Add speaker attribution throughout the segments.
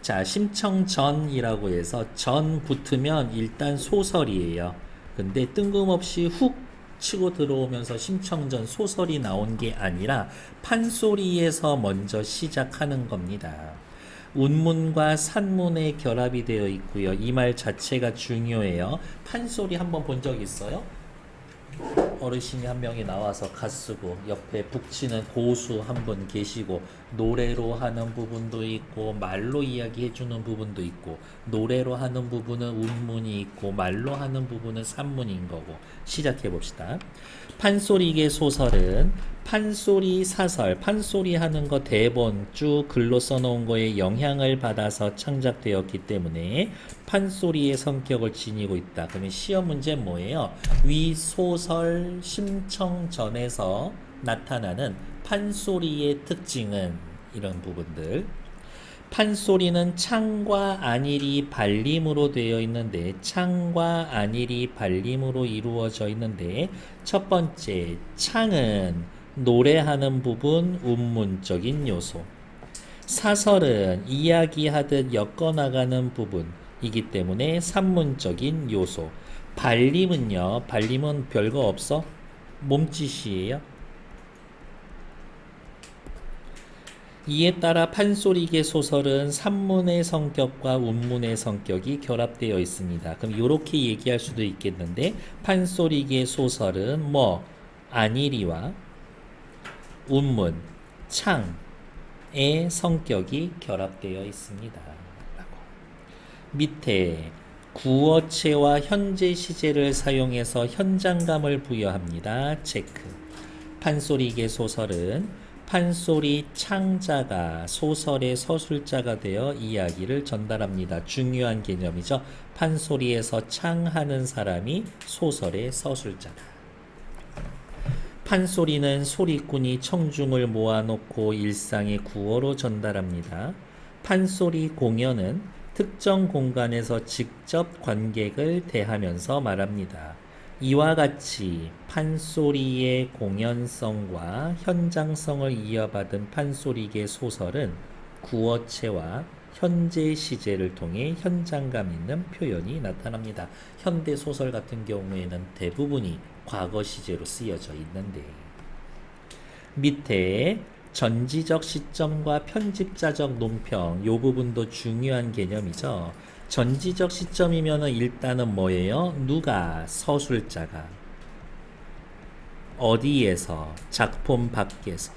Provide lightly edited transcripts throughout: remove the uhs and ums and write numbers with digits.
Speaker 1: 자, 심청전이라고 해서 전 붙으면 일단 소설이에요. 근데 뜬금없이 훅 치고 들어오면서 심청전 소설이 나온 게 아니라 판소리에서 먼저 시작하는 겁니다. 운문과 산문의 결합이 되어 있고요. 이 말 자체가 중요해요. 판소리 한번 본 적 있어요? 어르신이 한 명이 나와서 갓쓰고 옆에 북치는 고수 한 분 계시고 노래로 하는 부분도 있고 말로 이야기해주는 부분도 있고 노래로 하는 부분은 운문이 있고 말로 하는 부분은 산문인 거고 시작해 봅시다. 판소리계 소설은 판소리 사설, 판소리 하는 거 대본 쭉 글로 써놓은 거에 영향을 받아서 창작되었기 때문에 판소리의 성격을 지니고 있다. 그러면 시험 문제 뭐예요? 위 소설 심청전에서 나타나는 판소리의 특징은 이런 부분들. 판소리는 창과 안일이 발림으로 되어 있는데 창과 안일이 발림으로 이루어져 있는데 첫 번째 창은 노래하는 부분 운문적인 요소, 사설은 이야기하듯 엮어나가는 부분이기 때문에 산문적인 요소, 발림은요, 발림은 별거 없어? 몸짓이에요. 이에 따라 판소리계 소설은 산문의 성격과 운문의 성격이 결합되어 있습니다. 그럼 이렇게 얘기할 수도 있겠는데 판소리계 소설은 뭐 안일이와 운문, 창의 성격이 결합되어 있습니다. 밑에 구어체와 현재 시제를 사용해서 현장감을 부여합니다. 체크. 판소리계 소설은 판소리 창자가 소설의 서술자가 되어 이야기를 전달합니다. 중요한 개념이죠. 판소리에서 창하는 사람이 소설의 서술자다. 판소리는 소리꾼이 청중을 모아놓고 일상의 구어로 전달합니다. 판소리 공연은 특정 공간에서 직접 관객을 대하면서 말합니다. 이와 같이 판소리의 공연성과 현장성을 이어받은 판소리계 소설은 구어체와 현재 시제를 통해 현장감 있는 표현이 나타납니다. 현대 소설 같은 경우에는 대부분이 과거 시제로 쓰여져 있는데 밑에 전지적 시점과 편집자적 논평 이 부분도 중요한 개념이죠. 전지적 시점이면은 일단은 뭐예요? 누가 서술자가 어디에서 작품 밖에서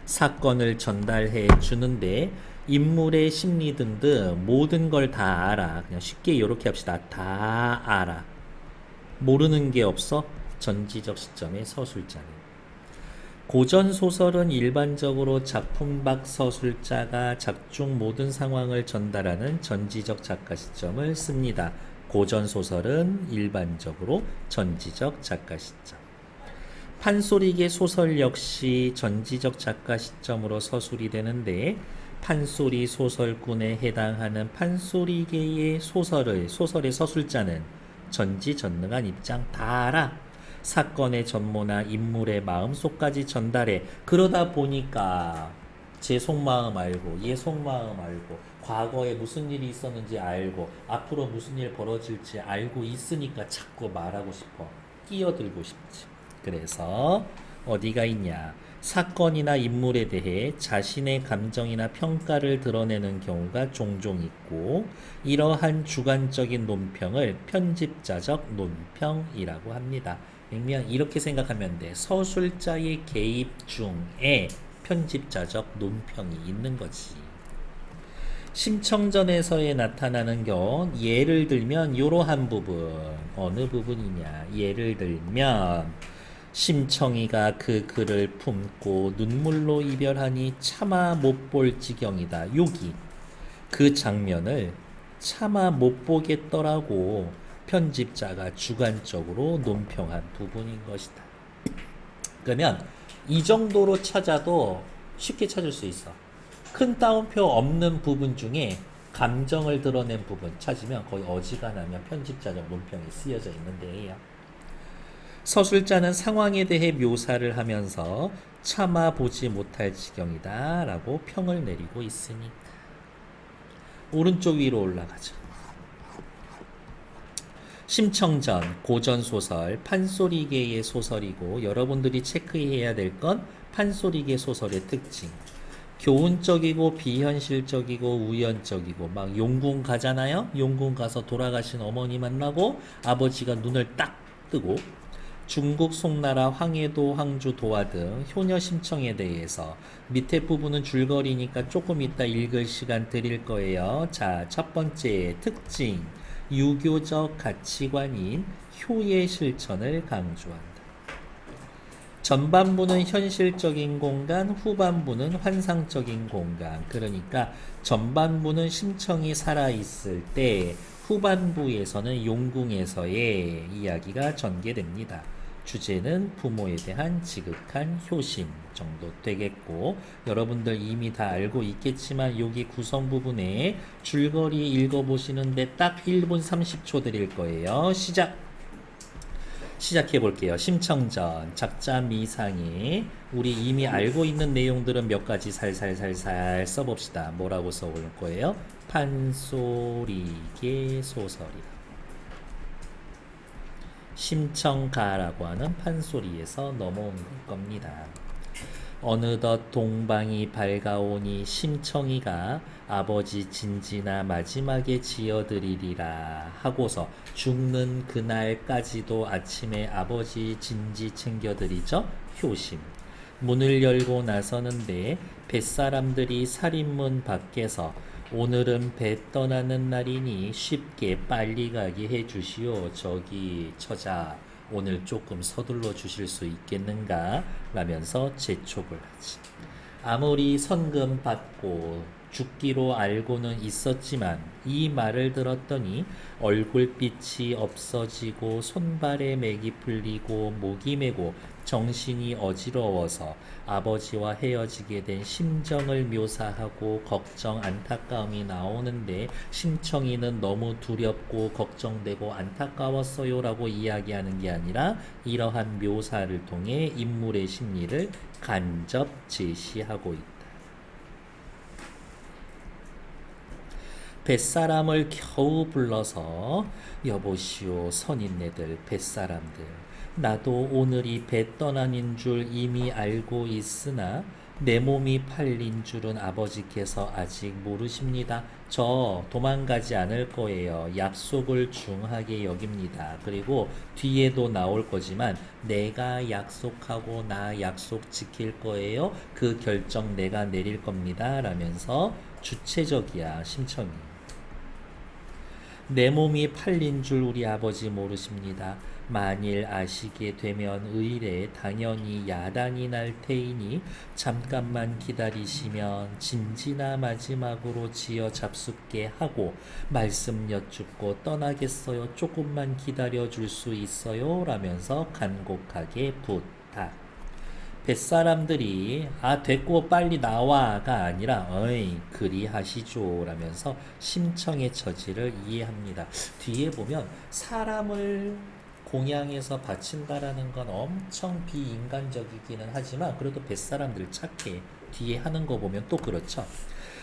Speaker 1: 사건을 전달해 주는데 인물의 심리 등등 모든 걸 다 알아. 그냥 쉽게 이렇게 합시다. 다 알아. 모르는 게 없어? 전지적 시점의 서술자는. 고전 소설은 일반적으로 작품 밖 서술자가 작중 모든 상황을 전달하는 전지적 작가 시점을 씁니다. 고전 소설은 일반적으로 전지적 작가 시점. 판소리계 소설 역시 전지적 작가 시점으로 서술이 되는데 판소리 소설꾼에 해당하는 판소리계의 소설의 서술자는 전지전능한 입장 다 알아. 사건의 전모나 인물의 마음속까지 전달해. 그러다 보니까 제 속마음 알고 얘 속마음 알고 과거에 무슨 일이 있었는지 알고 앞으로 무슨 일 벌어질지 알고 있으니까 자꾸 말하고 싶어. 끼어들고 싶지. 그래서 어디가 있냐? 사건이나 인물에 대해 자신의 감정이나 평가를 드러내는 경우가 종종 있고 이러한 주관적인 논평을 편집자적 논평이라고 합니다. 그러면 이렇게 생각하면 돼. 서술자의 개입 중에 편집자적 논평이 있는 거지. 심청전에서의 나타나는 경우 예를 들면 이러한 부분 어느 부분이냐? 예를 들면 심청이가 그 글을 품고 눈물로 이별하니 차마 못 볼 지경이다. 여기 그 장면을 차마 못 보겠더라고 편집자가 주관적으로 논평한 부분인 것이다. 그러면 이 정도로 찾아도 쉽게 찾을 수 있어. 큰 따옴표 없는 부분 중에 감정을 드러낸 부분 찾으면 거의 어지간하면 편집자적 논평이 쓰여져 있는데요. 서술자는 상황에 대해 묘사를 하면서 참아보지 못할 지경이다 라고 평을 내리고 있으니까. 오른쪽 위로 올라가죠. 심청전, 고전소설, 판소리계의 소설이고 여러분들이 체크해야 될 건 판소리계 소설의 특징. 교훈적이고 비현실적이고 우연적이고 막 용궁 가잖아요. 용궁 가서 돌아가신 어머니 만나고 아버지가 눈을 딱 뜨고 중국 송나라 황해도 황주 도화 등 효녀 심청에 대해서 밑에 부분은 줄거리니까 조금 이따 읽을 시간 드릴 거예요. 자, 첫 번째 특징. 유교적 가치관인 효의 실천을 강조한다. 전반부는 현실적인 공간, 후반부는 환상적인 공간. 그러니까 전반부는 심청이 살아있을 때 후반부에서는 용궁에서의 이야기가 전개됩니다. 주제는 부모에 대한 지극한 효심 정도 되겠고 여러분들 이미 다 알고 있겠지만 여기 구성 부분에 줄거리 읽어보시는데 딱 1분 30초 드릴 거예요. 시작해 볼게요. 심청전, 작자 미상에 우리 이미 알고 있는 내용들은 몇 가지 살살살살 써봅시다. 뭐라고 써볼 거예요? 판소리계 소설이다. 심청가라고 하는 판소리에서 넘어온 걸 겁니다. 어느덧 동방이 밝아오니 심청이가 아버지 진지나 마지막에 지어드리리라 하고서 죽는 그날까지도 아침에 아버지 진지 챙겨드리죠. 효심. 문을 열고 나서는데 뱃사람들이 살인문 밖에서 오늘은 배 떠나는 날이니 쉽게 빨리 가게 해주시오. 저기 처자 오늘 조금 서둘러 주실 수 있겠는가? 라면서 재촉을 하지. 아무리 선금 받고 죽기로 알고는 있었지만 이 말을 들었더니 얼굴빛이 없어지고 손발에 맥이 풀리고 목이 메고 정신이 어지러워서 아버지와 헤어지게 된 심정을 묘사하고 걱정 안타까움이 나오는데 심청이는 너무 두렵고 걱정되고 안타까웠어요 라고 이야기하는 게 아니라 이러한 묘사를 통해 인물의 심리를 간접 제시하고 있다. 뱃사람을 겨우 불러서 여보시오 선인네들 뱃사람들 나도 오늘이 배 떠나는 줄 이미 알고 있으나 내 몸이 팔린 줄은 아버지께서 아직 모르십니다. 저 도망가지 않을 거예요. 약속을 중하게 여깁니다. 그리고 뒤에도 나올 거지만 내가 약속하고 나 약속 지킬 거예요. 그 결정 내가 내릴 겁니다. 라면서 주체적이야 심청이. 내 몸이 팔린 줄 우리 아버지 모르십니다. 만일 아시게 되면 의례 당연히 야단이 날 테이니 잠깐만 기다리시면 진지나 마지막으로 지어 잡숫게 하고 말씀 여쭙고 떠나겠어요. 조금만 기다려 줄 수 있어요. 라면서 간곡하게 부탁. 뱃사람들이 됐고 빨리 나와가 아니라 어이 그리 하시죠 라면서 심청의 처지를 이해합니다. 뒤에 보면 사람을 공양해서 바친다라는 건 엄청 비인간적이기는 하지만 그래도 뱃사람들 착해. 뒤에 하는 거 보면 또 그렇죠.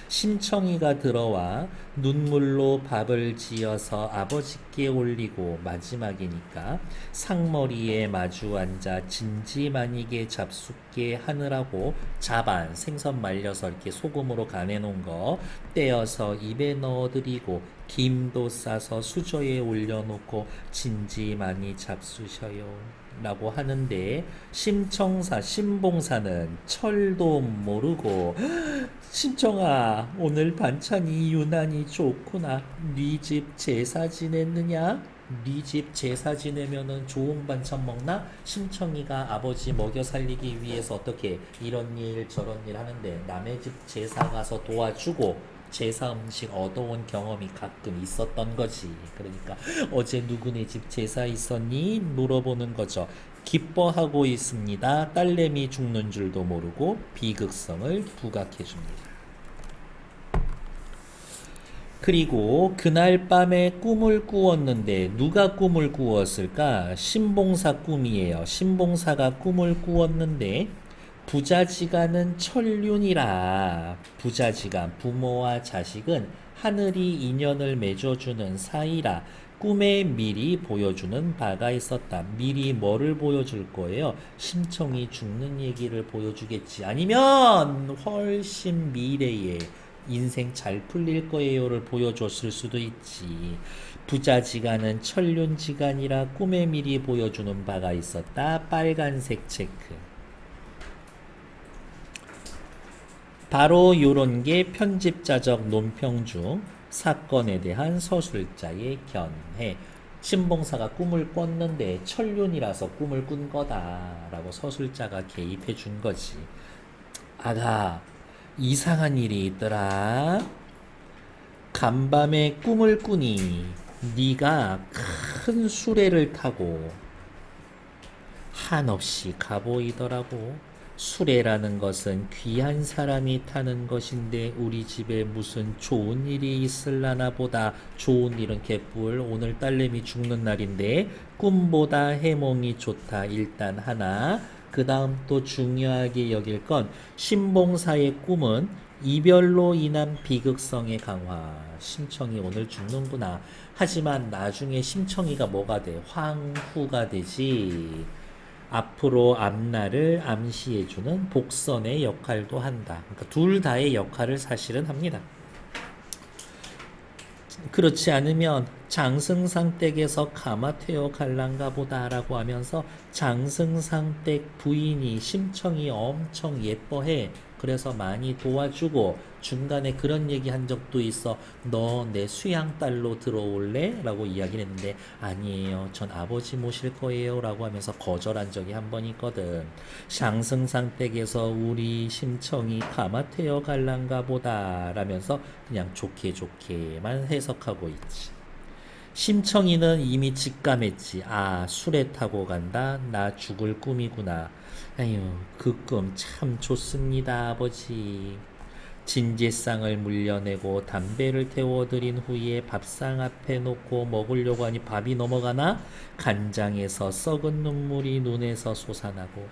Speaker 1: 심청이가 들어와 눈물로 밥을 지어서 아버지께 올리고 마지막이니까 상머리에 마주 앉아 진지만이게 잡숫게 하느라고 자반 생선 말려서 이렇게 소금으로 간해놓은 거 떼어서 입에 넣어드리고 김도 싸서 수저에 올려놓고 진지만이 잡수셔요 라고 하는데 신봉사는 철도 모르고 심청아 오늘 반찬이 유난히 좋구나. 네 집 제사 지냈느냐? 네 집 제사 지내면은 좋은 반찬 먹나? 심청이가 아버지 먹여 살리기 위해서 어떻게 이런 일 저런 일 하는데 남의 집 제사 가서 도와주고 제사 음식 얻어온 경험이 가끔 있었던 거지. 그러니까 어제 누구네 집 제사 있었니? 물어보는 거죠. 기뻐하고 있습니다. 딸내미 죽는 줄도 모르고 비극성을 부각해 줍니다. 그리고 그날 밤에 꿈을 꾸었는데 누가 꿈을 꾸었을까? 신봉사 꿈이에요. 신봉사가 꿈을 꾸었는데 부자지간은 천륜이라. 부자지간, 부모와 자식은 하늘이 인연을 맺어주는 사이라. 꿈에 미리 보여주는 바가 있었다. 미리 뭐를 보여줄 거예요? 심청이 죽는 얘기를 보여주겠지. 아니면 훨씬 미래에 인생 잘 풀릴 거예요를 보여줬을 수도 있지. 부자지간은 천륜지간이라 꿈에 미리 보여주는 바가 있었다. 빨간색 체크. 바로 요런 게 편집자적 논평 중 사건에 대한 서술자의 견해. 신봉사가 꿈을 꿨는데 천륜이라서 꿈을 꾼 거다라고 서술자가 개입해 준 거지. 아가, 이상한 일이 있더라. 간밤에 꿈을 꾸니 네가 큰 수레를 타고 한없이 가보이더라고. 수레라는 것은 귀한 사람이 타는 것인데 우리 집에 무슨 좋은 일이 있을라나 보다. 좋은 일은 개뿔. 오늘 딸내미 죽는 날인데 꿈보다 해몽이 좋다. 일단 하나. 그 다음 또 중요하게 여길 건 신봉사의 꿈은 이별로 인한 비극성의 강화. 심청이 오늘 죽는구나. 하지만 나중에 심청이가 뭐가 돼? 황후가 되지. 앞으로 앞날을 암시해주는 복선의 역할도 한다. 그러니까 둘 다의 역할을 사실은 합니다. 그렇지 않으면 장승상댁에서 가마태어 갈란가 보다라고 하면서 장승상댁 부인이 심청이 엄청 예뻐해. 그래서 많이 도와주고 중간에 그런 얘기 한 적도 있어. 너 내 수양딸로 들어올래? 라고 이야기를 했는데 아니에요. 전 아버지 모실 거예요. 라고 하면서 거절한 적이 한 번 있거든. 장승상댁에서 우리 심청이 가마태어 갈란가 보다 라면서 그냥 좋게 좋게만 해석하고 있지. 심청이는 이미 직감했지. 아, 수레 타고 간다. 나 죽을 꿈이구나. 아유, 그 꿈 참 좋습니다, 아버지. 진제상을 물려내고 담배를 태워드린 후에 밥상 앞에 놓고 먹으려고 하니 밥이 넘어가나 간장에서 썩은 눈물이 눈에서 솟아나고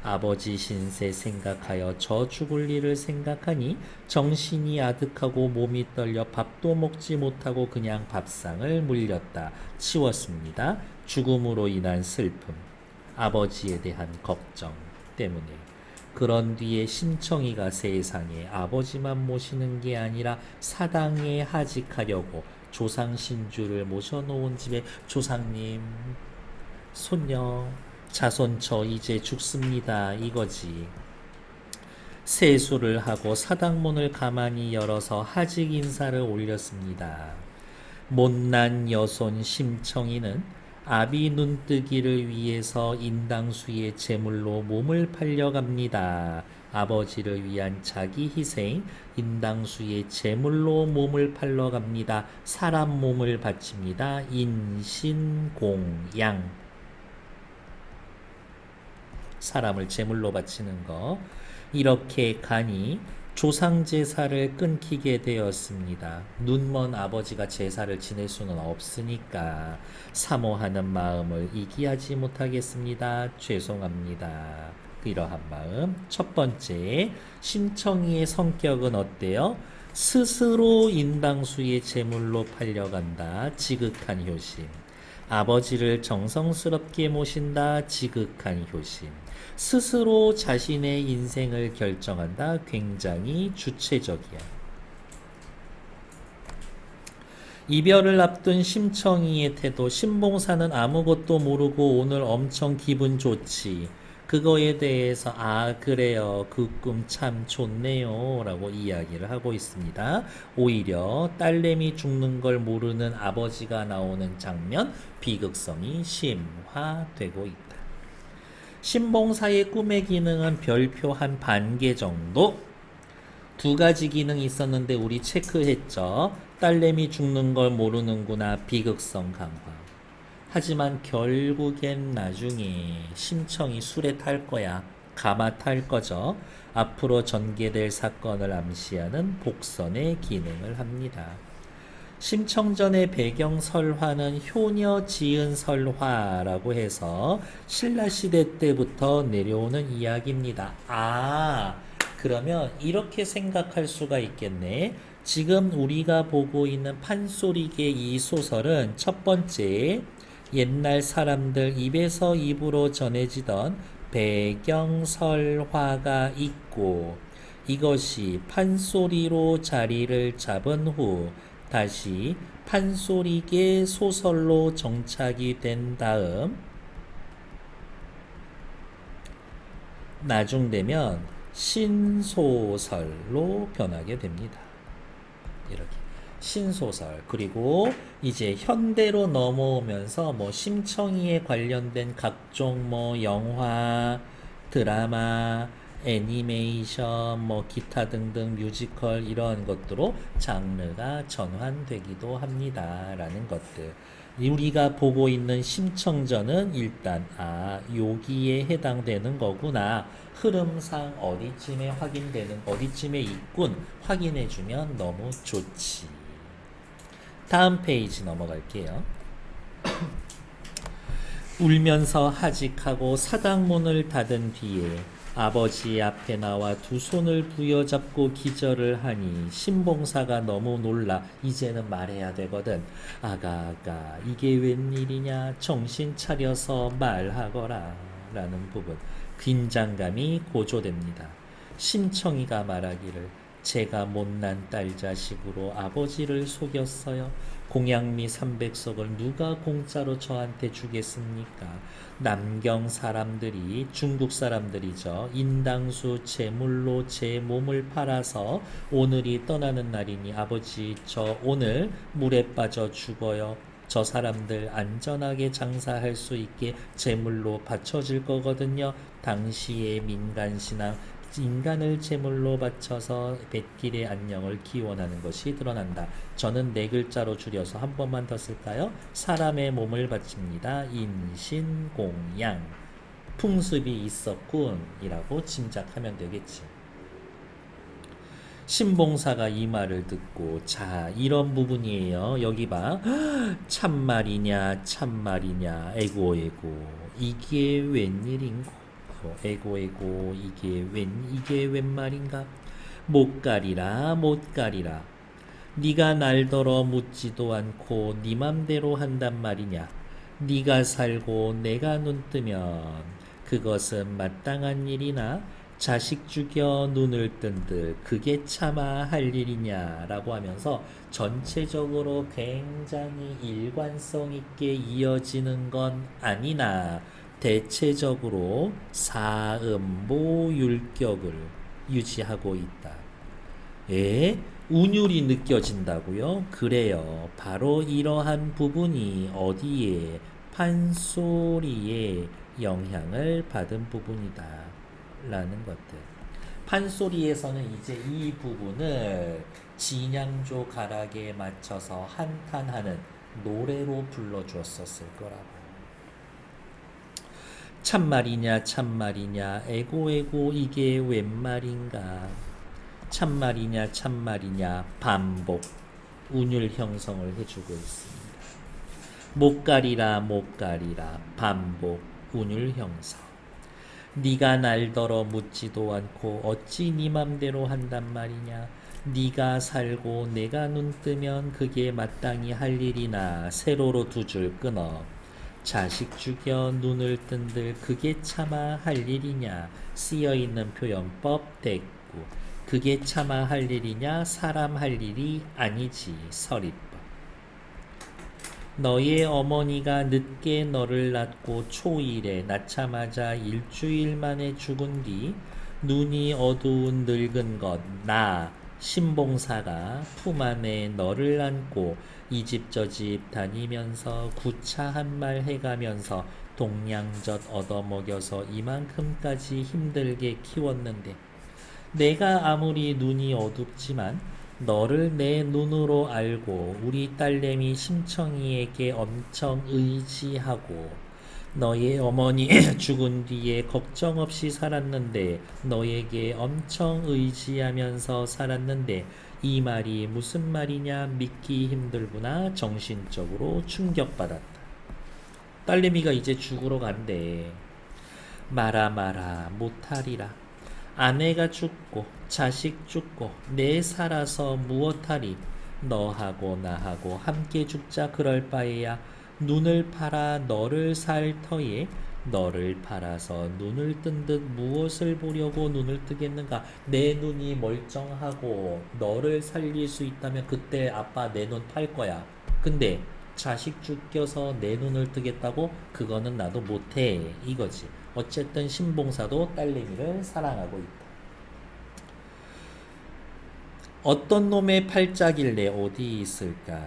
Speaker 1: 아버지 신세 생각하여 저 죽을 일을 생각하니 정신이 아득하고 몸이 떨려 밥도 먹지 못하고 그냥 밥상을 물렸다. 치웠습니다. 죽음으로 인한 슬픔, 아버지에 대한 걱정 때문에. 그런 뒤에 심청이가 세상에 아버지만 모시는 게 아니라 사당에 하직하려고 조상신주를 모셔놓은 집에 조상님, 손녀, 자손 저 이제 죽습니다 이거지. 세수를 하고 사당문을 가만히 열어서 하직 인사를 올렸습니다. 못난 여손 심청이는 아비 눈뜨기를 위해서 인당수의 제물로 몸을 팔려갑니다. 아버지를 위한 자기 희생, 인당수의 제물로 몸을 팔러갑니다. 사람 몸을 바칩니다. 인신공양. 사람을 제물로 바치는 거. 이렇게 가니 조상 제사를 끊기게 되었습니다. 눈먼 아버지가 제사를 지낼 수는 없으니까 사모하는 마음을 이기하지 못하겠습니다. 죄송합니다. 이러한 마음. 첫 번째, 심청이의 성격은 어때요? 스스로 인당수의 제물로 팔려간다. 지극한 효심. 아버지를 정성스럽게 모신다. 지극한 효심. 스스로 자신의 인생을 결정한다. 굉장히 주체적이야. 이별을 앞둔 심청이의 태도. 신봉사는 아무것도 모르고 오늘 엄청 기분 좋지. 그거에 대해서 아 그래요. 그 꿈 참 좋네요. 라고 이야기를 하고 있습니다. 오히려 딸내미 죽는 걸 모르는 아버지가 나오는 장면, 비극성이 심화되고 있다. 신봉사의 꿈의 기능은 별표 한 반 개 정도. 두 가지 기능이 있었는데 우리 체크했죠. 딸내미 죽는 걸 모르는구나. 비극성 강화. 하지만 결국엔 나중에 심청이 술에 탈 거야. 가마 탈 거죠. 앞으로 전개될 사건을 암시하는 복선의 기능을 합니다. 심청전의 배경 설화는 효녀 지은 설화라고 해서 신라시대 때부터 내려오는 이야기입니다. 그러면 이렇게 생각할 수가 있겠네. 지금 우리가 보고 있는 판소리계 이 소설은 첫 번째, 옛날 사람들 입에서 입으로 전해지던 배경설화가 있고 이것이 판소리로 자리를 잡은 후 다시 판소리계 소설로 정착이 된 다음 나중 되면 신소설로 변하게 됩니다. 이렇게 신소설. 그리고 이제 현대로 넘어오면서 뭐 심청이에 관련된 각종 뭐 영화, 드라마, 애니메이션, 뭐 기타 등등 뮤지컬 이런 것들로 장르가 전환되기도 합니다. 라는 것들. 우리가 보고 있는 심청전은 일단 여기에 해당되는 거구나. 흐름상 어디쯤에 있군 확인해주면 너무 좋지. 다음 페이지 넘어갈게요. 울면서 하직하고 사당문을 닫은 뒤에 아버지 앞에 나와 두 손을 부여잡고 기절을 하니 신봉사가 너무 놀라 이제는 말해야 되거든. 아가 이게 웬일이냐, 정신 차려서 말하거라 라는 부분. 긴장감이 고조됩니다. 심청이가 말하기를 제가 못난 딸 자식으로 아버지를 속였어요. 공양미 300석을 누가 공짜로 저한테 주겠습니까? 남경 사람들이, 중국 사람들이죠. 인당수 제물로 제 몸을 팔아서 오늘이 떠나는 날이니 아버지 저 오늘 물에 빠져 죽어요. 저 사람들 안전하게 장사할 수 있게 제물로 바쳐질 거거든요. 당시의 민간신앙, 인간을 제물로 바쳐서 뱃길의 안녕을 기원하는 것이 드러난다. 저는 네 글자로 줄여서 한 번만 더 쓸까요? 사람의 몸을 바칩니다. 인신공양. 풍습이 있었군 이라고 짐작하면 되겠지. 신봉사가 이 말을 듣고 자 이런 부분이에요. 여기 봐. 참말이냐 에고 이게 웬일인고. 에고 이게 웬 말인가. 못 가리라 네가 날더러 묻지도 않고 네 맘대로 한단 말이냐. 네가 살고 내가 눈 뜨면 그것은 마땅한 일이나 자식 죽여 눈을 뜬들 그게 차마 할 일이냐 라고 하면서 전체적으로 굉장히 일관성 있게 이어지는 건 아니나 대체적으로 사음보율격을 유지하고 있다. 운율이 느껴진다고요? 그래요. 바로 이러한 부분이 어디에? 판소리에 영향을 받은 부분이다. 라는 것들. 판소리에서는 이제 이 부분을 진양조 가락에 맞춰서 한탄하는 노래로 불러주었었을 거라고. 참말이냐 에고 이게 웬 말인가. 참말이냐 반복 운율 형성을 해주고 있습니다. 못 가리라 반복 운율 형성. 네가 날더러 묻지도 않고 어찌 네 맘대로 한단 말이냐. 네가 살고 내가 눈 뜨면 그게 마땅히 할 일이나 세로로 두 줄 끊어. 자식 죽여 눈을 뜬들 그게 차마 할 일이냐. 쓰여있는 표현법 됐고 그게 차마 할 일이냐. 사람 할 일이 아니지. 서리법. 너의 어머니가 늦게 너를 낳고 초일에 낳자마자 일주일 만에 죽은 뒤 눈이 어두운 늙은 것 나 신봉사가 품 안에 너를 안고 이 집 저 집 다니면서 구차한 말 해가면서 동양젓 얻어먹여서 이만큼까지 힘들게 키웠는데 내가 아무리 눈이 어둡지만 너를 내 눈으로 알고 우리 딸내미 심청이에게 엄청 의지하고 너의 어머니 죽은 뒤에 걱정 없이 살았는데 너에게 엄청 의지하면서 살았는데 이 말이 무슨 말이냐 믿기 힘들구나 정신적으로 충격받았다. 딸내미가 이제 죽으러 간대. 말아 못하리라. 아내가 죽고 자식 죽고 내 살아서 무엇하리. 너하고 나하고 함께 죽자 그럴 바에야 눈을 팔아 너를 살 터에 너를 팔아서 눈을 뜬 듯 무엇을 보려고 눈을 뜨겠는가. 내 눈이 멀쩡하고 너를 살릴 수 있다면 그때 아빠 내 눈 팔 거야. 근데 자식 죽여서 내 눈을 뜨겠다고? 그거는 나도 못해 이거지. 어쨌든 신봉사도 딸내미를 사랑하고 있다. 어떤 놈의 팔자길래 어디 있을까?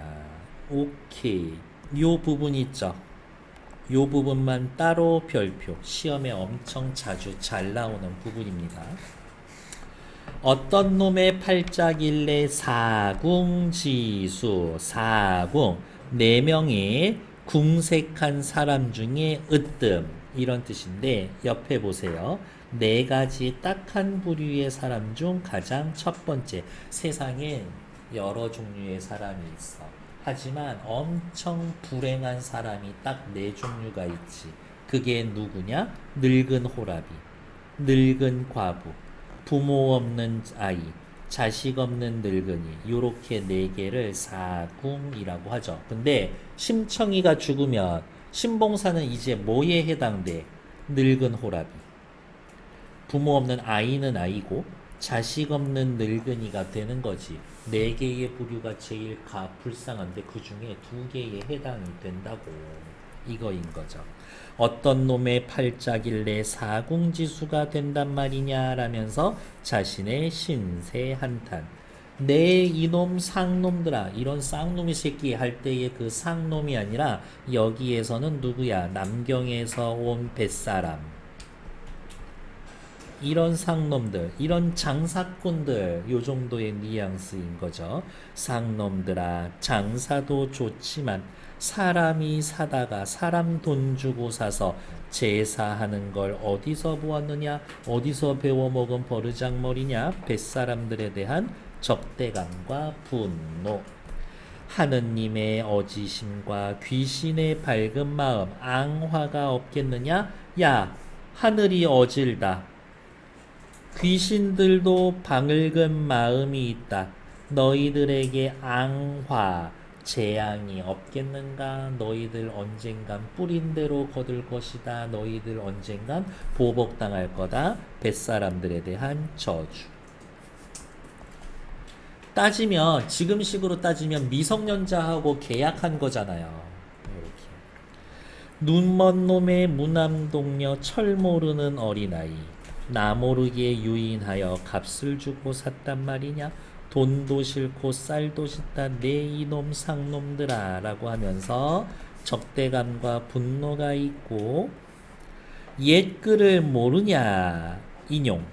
Speaker 1: 오케이. 요 부분 있죠? 요 부분만 따로 별표. 시험에 엄청 자주 잘 나오는 부분입니다. 어떤 놈의 팔자길래 사궁지수. 사궁. 4명의 궁색한 사람 중에 으뜸. 이런 뜻인데 옆에 보세요. 4가지 딱한 부류의 사람 중 가장 첫 번째. 세상엔 여러 종류의 사람이 있어. 하지만 엄청 불행한 사람이 딱 4종류가 있지. 그게 누구냐? 늙은 호라비, 늙은 과부, 부모 없는 아이, 자식 없는 늙은이. 요렇게 4개를 사궁이라고 하죠. 근데 심청이가 죽으면 신봉사는 이제 뭐에 해당돼? 늙은 호라비. 부모 없는 아이는 아이고 자식 없는 늙은이가 되는 거지. 4개의 부류가 제일 불쌍한데 그 중에 2개에 해당이 된다고. 이거인 거죠. 어떤 놈의 팔자길래 사궁지수가 된단 말이냐 라면서 자신의 신세 한탄. 내 이놈 쌍놈들아. 이런 쌍놈이 새끼 할 때의 그 쌍놈이 아니라 여기에서는 누구야? 남경에서 온 뱃사람. 이런 상놈들, 이런 장사꾼들, 요 정도의 뉘앙스인 거죠. 상놈들아, 장사도 좋지만 사람이 사다가 사람 돈 주고 사서 제사하는 걸 어디서 보았느냐? 어디서 배워먹은 버르장머리냐? 뱃사람들에 대한 적대감과 분노. 하느님의 어지심과 귀신의 밝은 마음, 앙화가 없겠느냐? 야, 하늘이 어질다. 귀신들도 방을근 마음이 있다. 너희들에게 앙화, 재앙이 없겠는가? 너희들 언젠간 뿌린 대로 거둘 것이다. 너희들 언젠간 보복당할 거다. 뱃사람들에 대한 저주. 따지면 지금식으로 따지면 미성년자하고 계약한 거잖아요. 이렇게. 눈먼 놈의 무남동녀 철 모르는 어린아이. 나 모르게 유인하여 값을 주고 샀단 말이냐. 돈도 싫고 쌀도 싫다 내 이놈 상놈들아 라고 하면서 적대감과 분노가 있고, 옛글을 모르냐. 인용.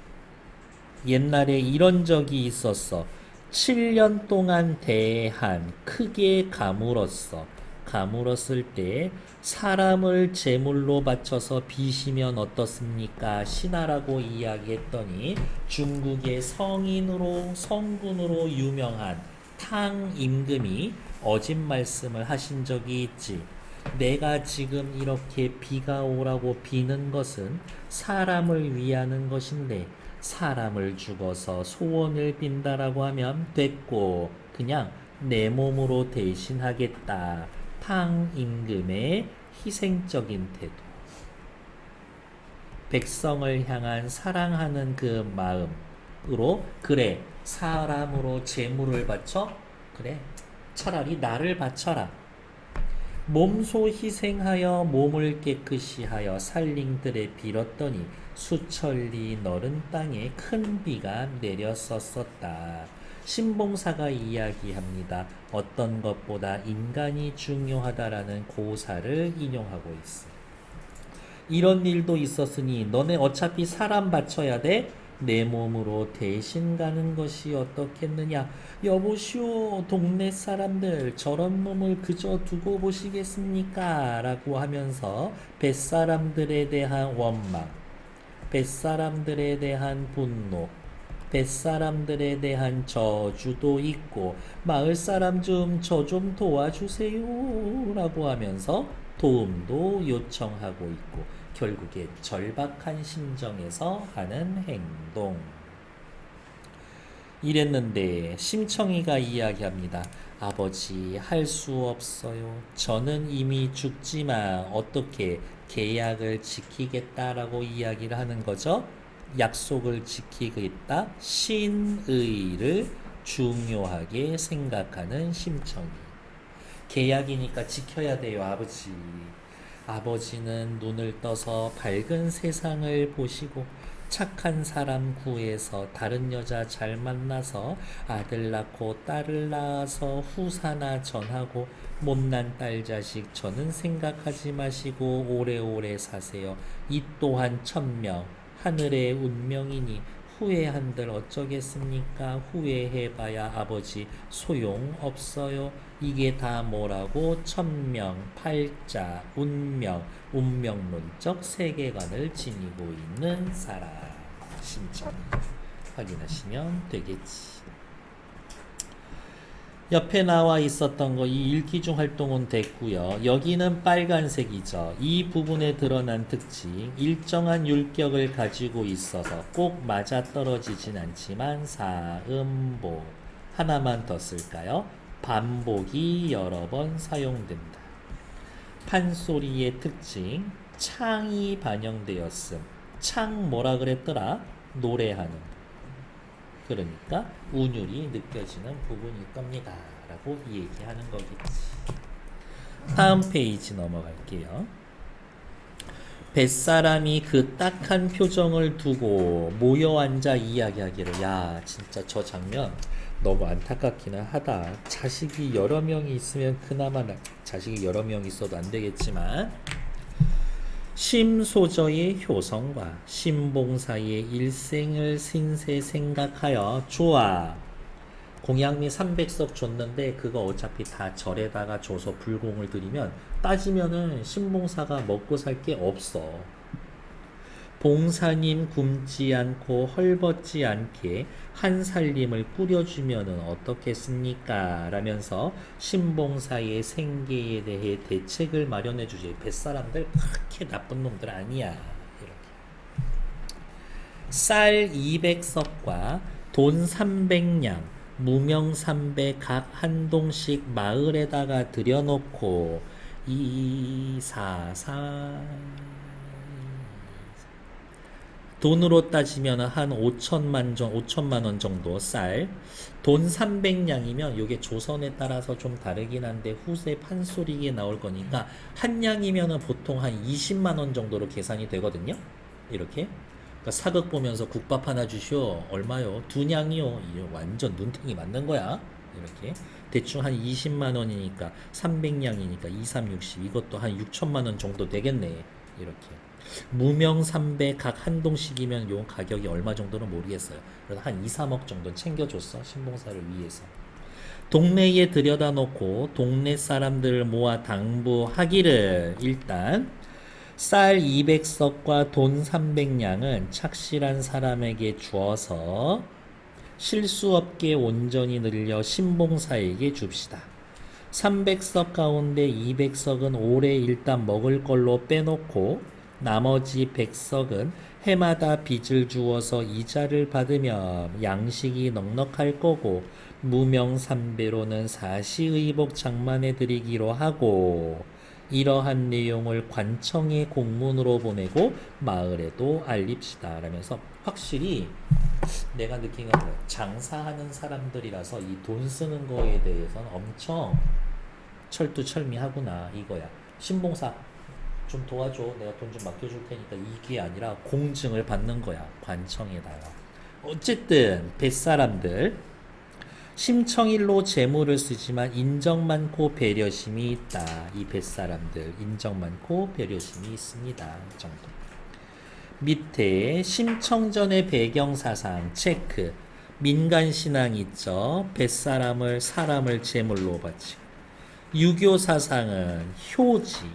Speaker 1: 옛날에 이런 적이 있었어. 7년 동안 대한 크게 가물었어. 가물었을 때 사람을 제물로 바쳐서 비시면 어떻습니까? 신하라고 이야기했더니 중국의 성군으로 유명한 탕 임금이 어진 말씀을 하신 적이 있지. 내가 지금 이렇게 비가 오라고 비는 것은 사람을 위하는 것인데 사람을 죽어서 소원을 빈다라고 하면 됐고 그냥 내 몸으로 대신하겠다. 탕 임금의 희생적인 태도. 백성을 향한 사랑하는 그 마음으로 그래 사람으로 제물을 바쳐? 그래 차라리 나를 바쳐라. 몸소 희생하여 몸을 깨끗이 하여 살림들에 빌었더니 수천리 너른 땅에 큰 비가 내렸었었다. 신봉사가 이야기합니다. 어떤 것보다 인간이 중요하다라는 고사를 인용하고 있어. 이런 일도 있었으니 너네 어차피 사람 바쳐야 돼? 내 몸으로 대신 가는 것이 어떻겠느냐. 여보시오 동네 사람들 저런 놈을 그저 두고 보시겠습니까? 라고 하면서 뱃사람들에 대한 원망, 뱃사람들에 대한 분노, 뱃사람들에 대한 저주도 있고 마을 사람 좀 저 좀 도와주세요 라고 하면서 도움도 요청하고 있고 결국에 절박한 심정에서 하는 행동. 이랬는데 심청이가 이야기합니다. 아버지 할 수 없어요. 저는 이미 죽지만 어떻게 계약을 지키겠다라고 이야기를 하는 거죠. 약속을 지키겠다. 신의를 중요하게 생각하는 심청이. 계약이니까 지켜야 돼요, 아버지. 아버지는 눈을 떠서 밝은 세상을 보시고 착한 사람 구해서 다른 여자 잘 만나서 아들 낳고 딸을 낳아서 후사나 전하고 못난 딸 자식 저는 생각하지 마시고 오래오래 사세요. 이 또한 천명 하늘의 운명이니 후회한들 어쩌겠습니까? 후회해봐야 아버지 소용없어요. 이게 다 뭐라고? 천명, 팔자, 운명, 운명론적 세계관을 지니고 있는 사람. 심청 확인하시면 되겠지. 옆에 나와 있었던 거 이 일기중 활동은 됐고요. 여기는 빨간색이죠. 이 부분에 드러난 특징 일정한 율격을 가지고 있어서 꼭 맞아떨어지진 않지만 사음보 하나만 더 쓸까요? 반복이 여러 번 사용된다. 판소리의 특징 창이 반영되었음. 창 뭐라 그랬더라? 노래하는. 그러니까 운율이 느껴지는 부분일 겁니다 라고 얘기하는 거겠지. 다음 페이지 넘어갈게요. 뱃사람이 그 딱한 표정을 두고 모여 앉아 이야기하기를. 야 진짜 저 장면 너무 안타깝기는 하다. 자식이 여러 명이 있으면 그나마 자식이 여러 명 있어도 안 되겠지만 심소저의 효성과 신봉사의 일생을 신세 생각하여 좋아. 공양미 300석 줬는데 그거 어차피 다 절에다가 줘서 불공을 드리면 따지면은 신봉사가 먹고 살 게 없어. 봉사님 굶지 않고 헐벗지 않게 한 살림을 꾸려주면은 어떻겠습니까? 라면서 신봉사의 생계에 대해 대책을 마련해 주지. 뱃사람들 그렇게 나쁜 놈들 아니야. 이렇게. 쌀 200석과 돈 300냥, 무명 300 각 한 동씩 마을에다가 들여놓고 이사사 돈으로 따지면 한 5천만 원 정도 쌀. 돈 300냥이면 이게 조선에 따라서 좀 다르긴 한데 후세 판소리에 나올 거니까 한 냥이면 보통 한 20만 원 정도로 계산이 되거든요. 이렇게. 그러니까 사극 보면서 국밥 하나 주시오. 얼마요? 2냥이요. 이게 완전 눈탱이 맞는 거야. 이렇게. 대충 한 20만 원이니까 300냥이니까 2, 3, 60 이것도 한 6천만 원 정도 되겠네. 이렇게. 무명 300 각 한 동씩이면 요 가격이 얼마 정도는 모르겠어요. 그래서 한 2, 3억 정도는 챙겨줬어. 신봉사를 위해서. 동네에 들여다 놓고 동네 사람들을 모아 당부하기를. 일단 쌀 200석과 돈 300냥은 착실한 사람에게 주어서 실수 없게 온전히 늘려 신봉사에게 줍시다. 300석 가운데 200석은 올해 일단 먹을 걸로 빼놓고 나머지 100석은 해마다 빚을 주어서 이자를 받으면 양식이 넉넉할 거고 무명 3배로는 사시의복 장만해 드리기로 하고 이러한 내용을 관청에 공문으로 보내고 마을에도 알립시다 라면서 확실히 내가 느낀 건 장사하는 사람들이라서 이 돈 쓰는 거에 대해서는 엄청 철두철미하구나 이거야. 신봉사 좀 도와줘. 내가 돈 좀 맡겨줄 테니까 이게 아니라 공증을 받는 거야. 관청에다가. 어쨌든 뱃사람들 심청일로 재물을 쓰지만 인정 많고 배려심이 있다. 이 뱃사람들 인정 많고 배려심이 있습니다. 정도. 밑에 심청전의 배경사상 체크. 민간신앙 있죠. 뱃사람을 사람을 제물로 바치고. 유교사상은 효지.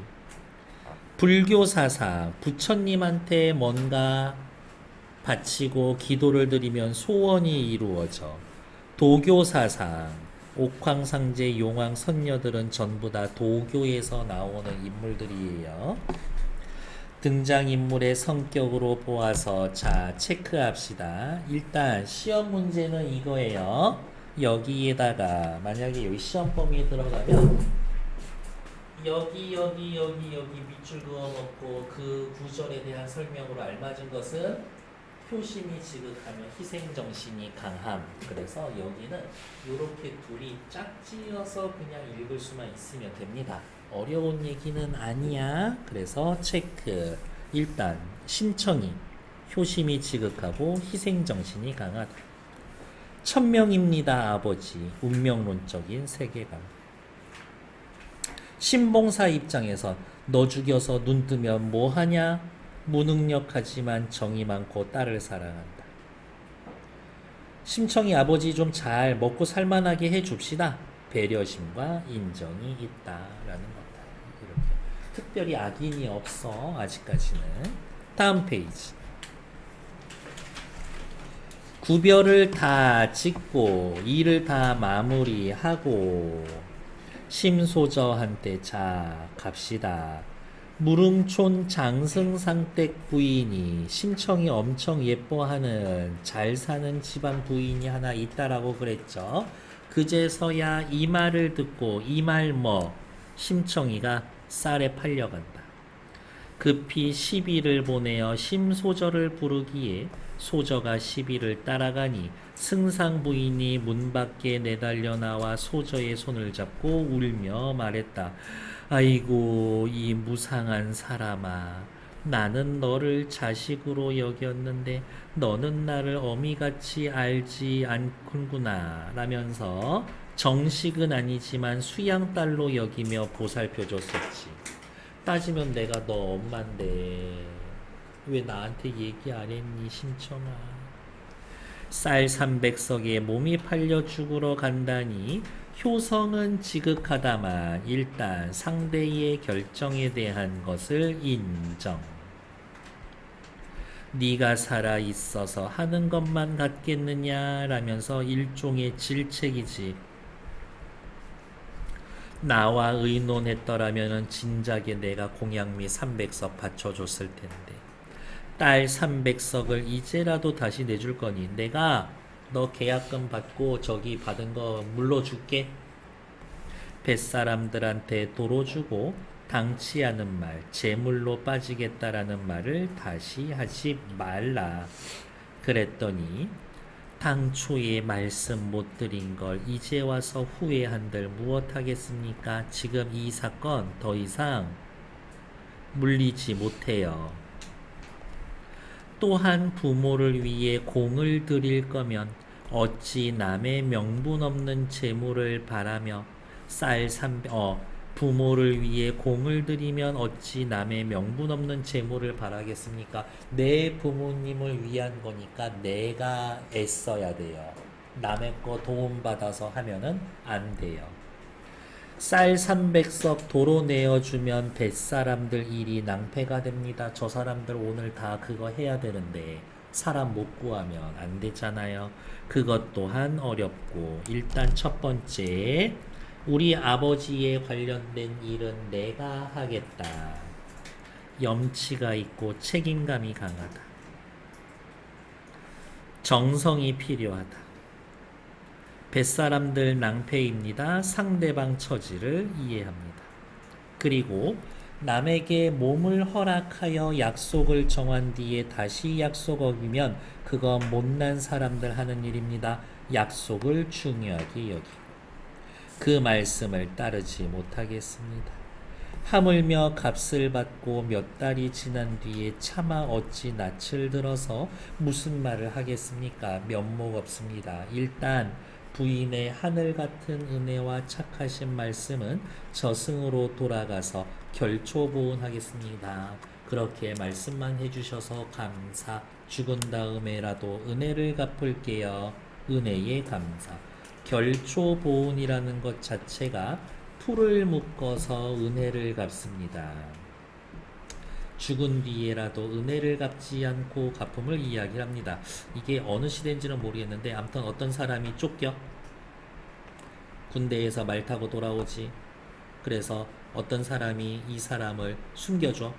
Speaker 1: 불교사상 부처님한테 뭔가 바치고 기도를 드리면 소원이 이루어져. 도교사상, 옥황상제, 용왕, 선녀들은 전부 다 도교에서 나오는 인물들이에요. 등장인물의 성격으로 보아서 자 체크합시다. 일단 시험 문제는 이거예요. 여기에다가 만약에 여기 시험 범위에 들어가면 여기 밑줄 그어놓고 그 구절에 대한 설명으로 알맞은 것은 효심이 지극하며 희생정신이 강함. 그래서 여기는 이렇게 둘이 짝지어서 그냥 읽을 수만 있으면 됩니다. 어려운 얘기는 아니야. 그래서 체크. 일단 심청이 효심이 지극하고 희생정신이 강하다. 천명입니다. 아버지. 운명론적인 세계관. 신봉사 입장에서 너 죽여서 눈 뜨면 뭐하냐? 무능력하지만 정이 많고 딸을 사랑한다. 심청이 아버지 좀 잘 먹고 살만하게 해줍시다. 배려심과 인정이 있다라는 거다. 이렇게 특별히 악인이 없어 아직까지는. 다음 페이지. 구별을 다 짓고 일을 다 마무리하고 심소저한테 자 갑시다. 무릉촌 장승상댁 부인이 심청이 엄청 예뻐하는 잘 사는 집안 부인이 하나 있다라고 그랬죠. 그제서야 이 말을 듣고 이 말 심청이가 쌀에 팔려간다. 급히 시비를 보내어 심소저를 부르기에 소저가 시비를 따라가니 승상 부인이 문 밖에 내달려 나와 소저의 손을 잡고 울며 말했다. 아이고 이 무상한 사람아, 나는 너를 자식으로 여겼는데 너는 나를 어미같이 알지 않군구나 라면서 정식은 아니지만 수양딸로 여기며 보살펴줬었지. 따지면 내가 너 엄마인데 왜 나한테 얘기 안 했니 심청아. 쌀 300석에 몸이 팔려 죽으러 간다니 효성은 지극하다만 일단 상대의 결정에 대한 것을 인정. 네가 살아 있어서 하는 것만 같겠느냐 라면서 일종의 질책이지. 나와 의논했더라면 진작에 내가 공양미 300석 받쳐줬을 텐데. 딸 300석을 이제라도 다시 내줄 거니 내가 너 계약금 받고 저기 받은 거 물러줄게. 뱃사람들한테 도로 주고 당치하는 말, 재물로 빠지겠다라는 말을 다시 하지 말라. 그랬더니 당초에 말씀 못 드린 걸 이제 와서 후회한들 무엇하겠습니까? 지금 이 사건 더 이상 물리지 못해요. 또한 부모를 위해 공을 들일 거면 어찌 남의 명분 없는 재물을 바라며 부모를 위해 공을 들이면 어찌 남의 명분 없는 재물을 바라겠습니까? 내 부모님을 위한 거니까 내가 애써야 돼요. 남의 거 도움받아서 하면은 안 돼요. 쌀 300석 도로 내어주면 뱃사람들 일이 낭패가 됩니다. 저 사람들 오늘 다 그거 해야 되는데 사람 못 구하면 안 되잖아요. 그것 또한 어렵고 일단 첫 번째 우리 아버지에 관련된 일은 내가 하겠다. 염치가 있고 책임감이 강하다. 정성이 필요하다. 뱃사람들 낭패입니다. 상대방 처지를 이해합니다. 그리고 남에게 몸을 허락하여 약속을 정한 뒤에 다시 약속 어기면 그건 못난 사람들 하는 일입니다. 약속을 중요하게 여기고 그 말씀을 따르지 못하겠습니다. 하물며 값을 받고 몇 달이 지난 뒤에 차마 어찌 낯을 들어서 무슨 말을 하겠습니까? 면목 없습니다. 일단 부인의 하늘 같은 은혜와 착하신 말씀은 저승으로 돌아가서 결초보은하겠습니다. 그렇게 말씀만 해주셔서 감사. 죽은 다음에라도 은혜를 갚을게요. 은혜의 감사. 결초보은이라는 것 자체가 풀을 묶어서 은혜를 갚습니다. 죽은 뒤에라도 은혜를 갚지 않고 갚음을 이야기합니다. 이게 어느 시대인지는 모르겠는데 아무튼 어떤 사람이 쫓겨 군대에서 말 타고 돌아오지. 그래서 어떤 사람이 이 사람을 숨겨줘.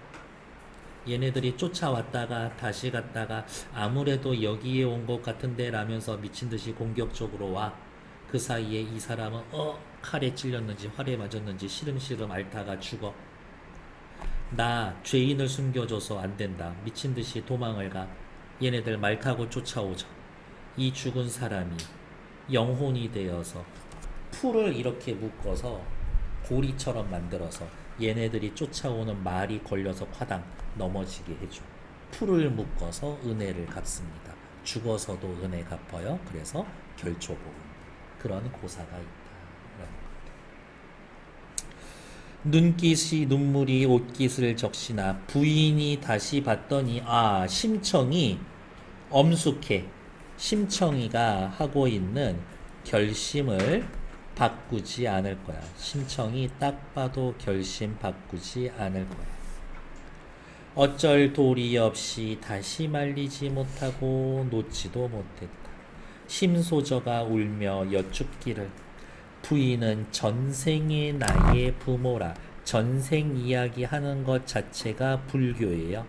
Speaker 1: 얘네들이 쫓아왔다가 다시 갔다가 아무래도 여기에 온 것 같은데 라면서 미친 듯이 공격적으로 와. 그 사이에 이 사람은 칼에 찔렸는지 활에 맞았는지 시름시름 앓다가 죽어. 나 죄인을 숨겨줘서 안 된다. 미친 듯이 도망을 가. 얘네들 말 타고 쫓아오죠. 이 죽은 사람이 영혼이 되어서 풀을 이렇게 묶어서 고리처럼 만들어서 얘네들이 쫓아오는 말이 걸려서 화당 넘어지게 해줘. 풀을 묶어서 은혜를 갚습니다. 죽어서도 은혜 갚아요. 그래서 결초복음. 그런 고사가 있다. 눈깃이 눈물이 옷깃을 적시나 부인이 다시 봤더니 심청이 엄숙해. 심청이가 하고 있는 결심을 바꾸지 않을 거야. 심청이 딱 봐도 결심 바꾸지 않을 거야. 어쩔 도리 없이 다시 말리지 못하고 놓지도 못했다. 심소저가 울며 여쭙기를 부인은 전생의 나의 부모라. 전생 이야기 하는 것 자체가 불교예요.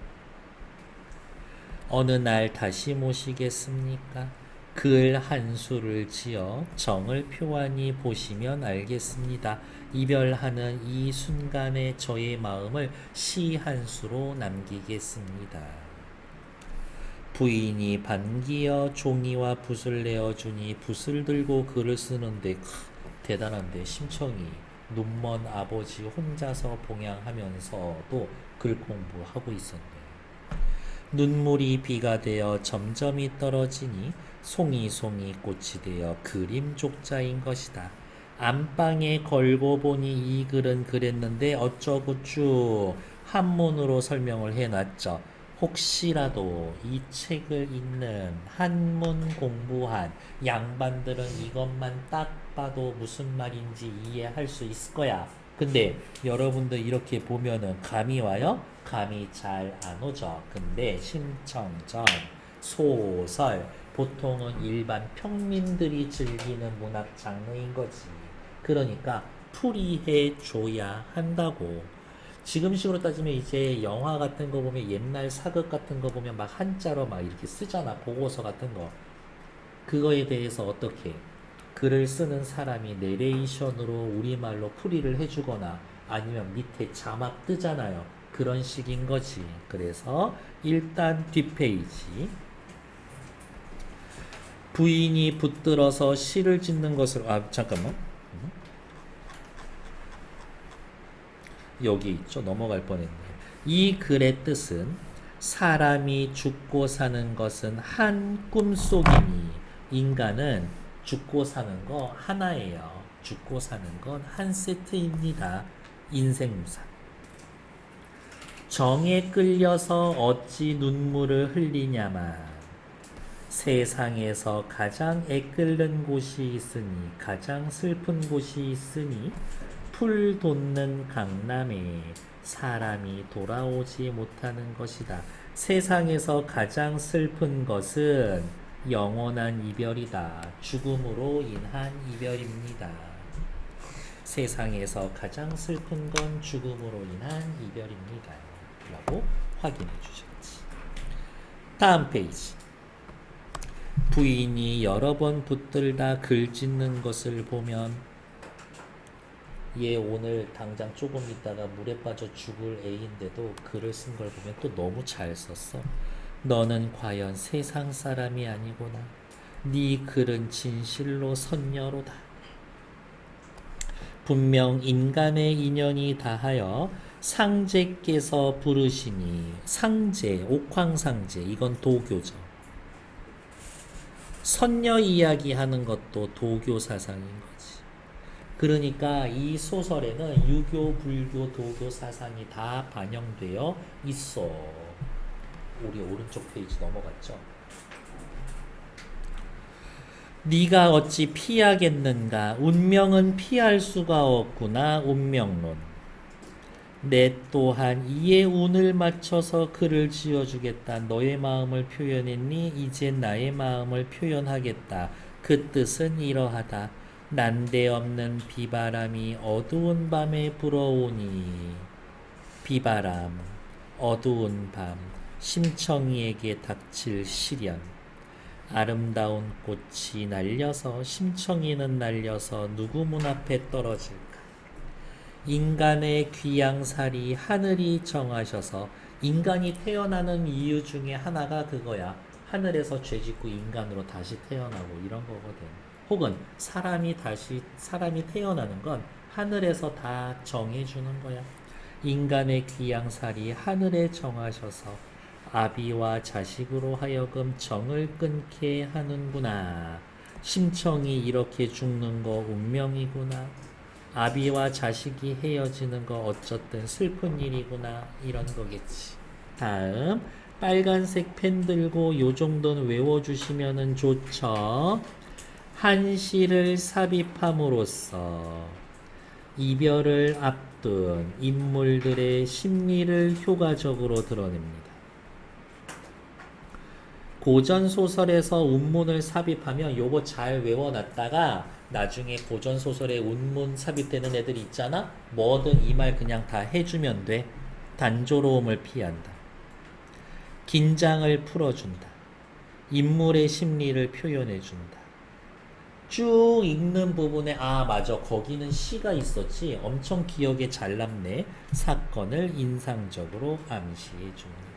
Speaker 1: 어느 날 다시 모시겠습니까? 글 한 수를 지어 정을 표하니 보시면 알겠습니다. 이별하는 이 순간의 저의 마음을 시 한 수로 남기겠습니다. 부인이 반기어 종이와 붓을 내어주니 붓을 들고 글을 쓰는데 대단한데 심청이 눈먼 아버지 혼자서 봉양하면서도 글 공부하고 있었네. 눈물이 비가 되어 점점이 떨어지니 송이송이 꽃이 되어 그림 족자인 것이다. 안방에 걸고 보니 이 글은 그랬는데 어쩌고 쭉 한문으로 설명을 해놨죠. 혹시라도 이 책을 읽는 한문 공부한 양반들은 이것만 딱 봐도 무슨 말인지 이해할 수 있을 거야. 근데 여러분들 이렇게 보면은 감이 와요? 감이 잘 안 오죠. 근데 심청전, 소설, 보통은 일반 평민들이 즐기는 문학 장르인 거지. 그러니까 풀이해 줘야 한다고. 지금식으로 따지면 이제 영화 같은 거 보면 옛날 사극 같은 거 보면 막 한자로 막 이렇게 쓰잖아. 보고서 같은 거. 그거에 대해서 어떻게 글을 쓰는 사람이 내레이션으로 우리말로 풀이를 해주거나 아니면 밑에 자막 뜨잖아요. 그런 식인 거지. 그래서 일단 뒷페이지. 부인이 붙들어서 시를 짓는 것을 잠깐만. 여기 있죠. 넘어갈 뻔했네. 이 글의 뜻은 사람이 죽고 사는 것은 한 꿈속이니 인간은 죽고 사는 거 하나예요. 죽고 사는 건 한 세트입니다. 인생무사. 정에 끌려서 어찌 눈물을 흘리냐만 세상에서 가장 애끓는 곳이 있으니 가장 슬픈 곳이 있으니 풀 돋는 강남에 사람이 돌아오지 못하는 것이다. 세상에서 가장 슬픈 것은 영원한 이별이다. 죽음으로 인한 이별입니다. 세상에서 가장 슬픈 건 죽음으로 인한 이별입니다. 라고 확인해 주셨지. 다음 페이지. 부인이 여러 번 붙들다 글 짓는 것을 보면 얘 오늘 당장 조금 있다가 물에 빠져 죽을 애인데도 글을 쓴 걸 보면 또 너무 잘 썼어. 너는 과연 세상 사람이 아니구나. 네 글은 진실로 선녀로다. 분명 인간의 인연이 다하여 상제께서 부르시니 상제, 옥황상제 이건 도교죠. 선녀 이야기하는 것도 도교 사상인 거지. 그러니까 이 소설에는 유교, 불교, 도교 사상이 다 반영되어 있어. 우리 오른쪽 페이지 넘어갔죠. 네가 어찌 피하겠는가. 운명은 피할 수가 없구나. 운명론. 내 또한 이에 운을 맞춰서 글을 지어주겠다. 너의 마음을 표현했니? 이제 나의 마음을 표현하겠다. 그 뜻은 이러하다. 난데없는 비바람이 어두운 밤에 불어오니. 비바람, 어두운 밤, 심청이에게 닥칠 시련. 아름다운 꽃이 날려서 심청이는 날려서 누구 문 앞에 떨어질까? 인간의 귀양살이 하늘이 정하셔서 인간이 태어나는 이유 중에 하나가 그거야. 하늘에서 죄짓고 인간으로 다시 태어나고 이런 거거든. 혹은 사람이 태어나는 건 하늘에서 다 정해주는 거야. 인간의 귀양살이 하늘에 정하셔서 아비와 자식으로 하여금 정을 끊게 하는구나. 심청이 이렇게 죽는 거 운명이구나. 아비와 자식이 헤어지는 거 어쨌든 슬픈 일이구나. 이런 거겠지. 다음 빨간색 펜 들고 요 정도는 외워주시면 좋죠. 한시를 삽입함으로써 이별을 앞둔 인물들의 심리를 효과적으로 드러냅니다. 고전 소설에서 운문을 삽입하면 요거 잘 외워놨다가 나중에 고전 소설에 운문 삽입되는 애들 있잖아. 뭐든 이 말 그냥 다 해주면 돼. 단조로움을 피한다. 긴장을 풀어준다. 인물의 심리를 표현해준다. 쭉 읽는 부분에 아 맞아 거기는 시가 있었지. 엄청 기억에 잘 남네. 사건을 인상적으로 암시해줍니다.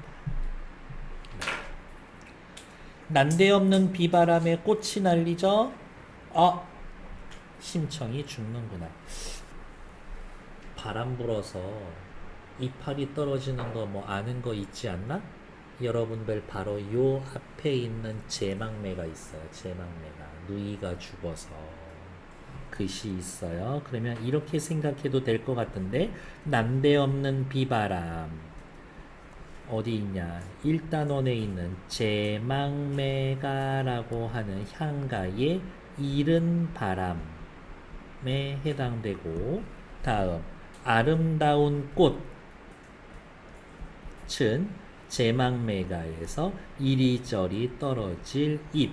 Speaker 1: 난데없는 비바람에 꽃이 날리죠. 심청이 죽는구나. 바람 불어서 이파리 떨어지는 거 뭐 아는 거 있지 않나? 여러분들 바로 요 앞에 있는 제망매가 있어요. 제망매가 누이가 죽어서 글씨 있어요. 그러면 이렇게 생각해도 될 것 같은데 난데없는 비바람 어디 있냐? 1단원에 있는 제망매가라고 하는 향가의 이른 바람에 해당되고 다음 아름다운 꽃은 제망매가에서 이리저리 떨어질 잎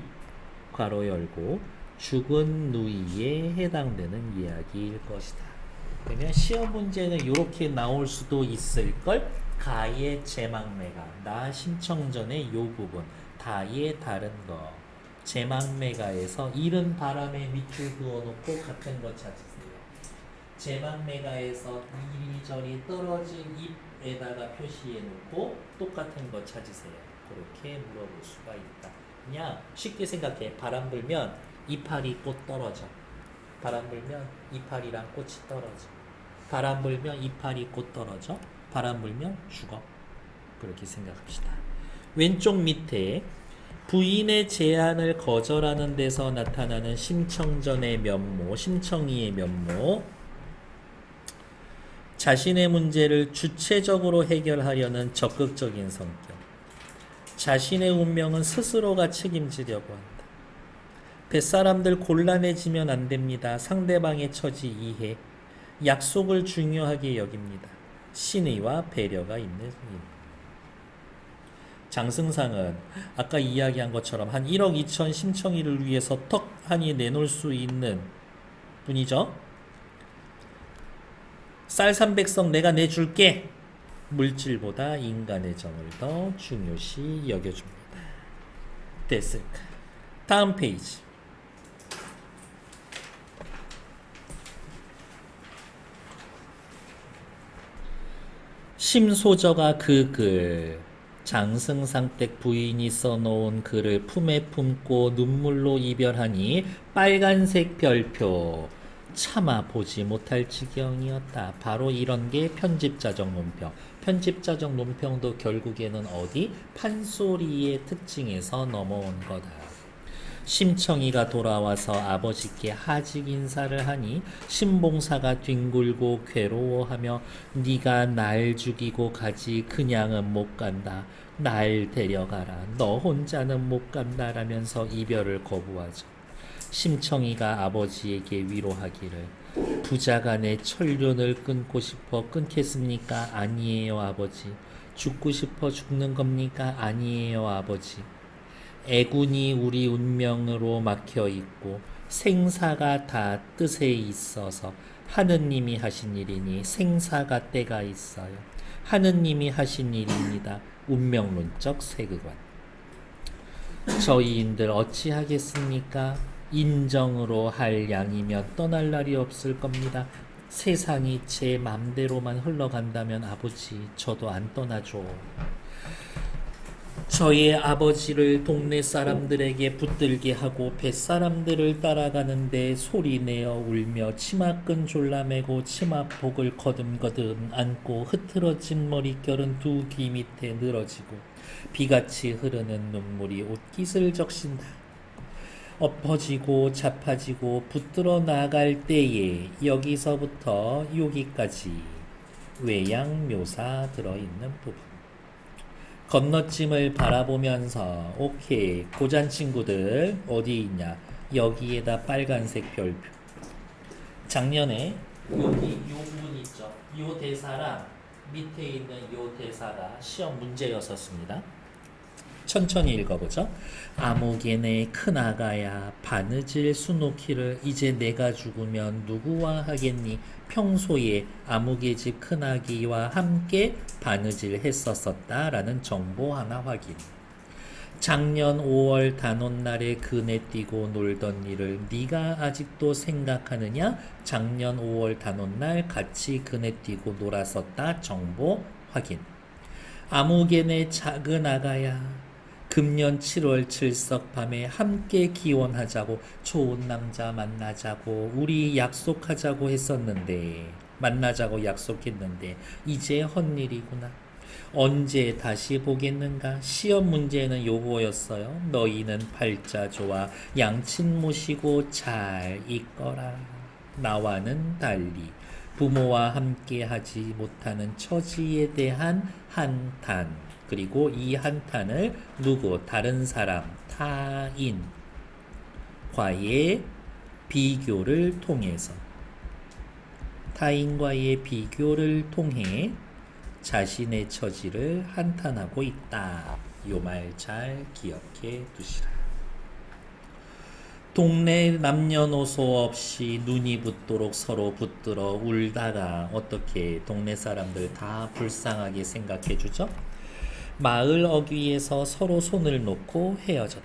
Speaker 1: 괄호 열고 죽은 누이에 해당되는 이야기일 것이다. 그러면 시험 문제는 이렇게 나올 수도 있을걸? 가의 제망매가 나 심청전의 요 부분 다의 다른 거 제망매가에서 이른 바람에 밑줄 그어놓고 같은 거 찾으세요. 제망매가에서 이리저리 떨어진 잎에다가 표시해놓고 똑같은 거 찾으세요. 그렇게 물어볼 수가 있다. 그냥 쉽게 생각해. 바람 불면 이파리 꽃 떨어져. 바람 불면 이파리랑 꽃이 떨어져. 바람 불면 이파리 꽃 떨어져. 바람 불면 죽어. 그렇게 생각합시다. 왼쪽 밑에 부인의 제안을 거절하는 데서 나타나는 심청전의 면모, 심청이의 면모. 자신의 문제를 주체적으로 해결하려는 적극적인 성격. 자신의 운명은 스스로가 책임지려고 한다. 뱃사람들 곤란해지면 안 됩니다. 상대방의 처지 이해. 약속을 중요하게 여깁니다. 신의와 배려가 있는 인. 장승상은 아까 이야기한 것처럼 한 1억 2천 심청이를 위해서 턱 하니 내놓을 수 있는 분이죠. 쌀 300석 내가 내줄게. 물질보다 인간의 정을 더 중요시 여겨줍니다. 됐을까? 다음 페이지. 심소저가 그 글, 장승상댁 부인이 써놓은 글을 품에 품고 눈물로 이별하니 빨간색 별표, 차마 보지 못할 지경이었다. 바로 이런 게 편집자적 논평. 편집자적 논평도 결국에는 어디? 판소리의 특징에서 넘어온 거다. 심청이가 돌아와서 아버지께 하직 인사를 하니 신봉사가 뒹굴고 괴로워하며 네가 날 죽이고 가지 그냥은 못 간다. 날 데려가라. 너 혼자는 못 간다라면서 이별을 거부하죠. 심청이가 아버지에게 위로하기를 부자간의 천륜을 끊고 싶어 끊겠습니까? 아니에요, 아버지. 죽고 싶어 죽는 겁니까? 아니에요, 아버지. 애군이 우리 운명으로 막혀 있고 생사가 다 뜻에 있어서 하느님이 하신 일이니 생사가 때가 있어요. 하느님이 하신 일입니다. 운명론적 세계관. 저희인들 어찌하겠습니까? 인정으로 할 양이면 떠날 날이 없을 겁니다. 세상이 제 맘대로만 흘러간다면 아버지 저도 안 떠나죠. 저의 아버지를 동네 사람들에게 붙들게 하고 뱃사람들을 따라가는데 소리내어 울며 치마끈 졸라매고 치마폭을 거듭거듭 안고 흐트러진 머릿결은 두 귀 밑에 늘어지고 비같이 흐르는 눈물이 옷깃을 적신다. 엎어지고 자빠지고 붙들어 나갈 때에 여기서부터 여기까지 외양묘사 들어있는 부분. 건너찜을 바라보면서 오케이 고잔 친구들 어디 있냐 여기에다 빨간색 별표. 작년에 여기 요 부분 있죠. 요 대사랑 밑에 있는 요 대사가 시험 문제였었습니다. 천천히 읽어보죠. 아무개네 큰아가야 바느질 수놓기를 이제 내가 죽으면 누구와 하겠니? 평소에 아무개집 큰아기와 함께 바느질 했었었다 라는 정보 하나 확인. 작년 5월 단오날에 그네 띄고 놀던 일을 네가 아직도 생각하느냐? 작년 5월 단오날 같이 그네 띄고 놀았었다 정보 확인. 아무개네 작은 아가야 금년 7월 칠석 밤에 함께 기원하자고 좋은 남자 만나자고 우리 약속하자고 했었는데 만나자고 약속했는데 이제 헛일이구나. 언제 다시 보겠는가? 시험 문제는 요거였어요. 너희는 팔자 좋아 양친 모시고 잘 있거라. 나와는 달리 부모와 함께 하지 못하는 처지에 대한 한탄. 그리고 이 한탄을 누구 다른 사람 타인과의 비교를 통해서 타인과의 비교를 통해 자신의 처지를 한탄하고 있다. 요 말 잘 기억해 두시라. 동네 남녀노소 없이 눈이 붓도록 서로 붙들어 울다가 어떻게 동네 사람들 다 불쌍하게 생각해 주죠? 마을 어귀에서 서로 손을 놓고 헤어졌다.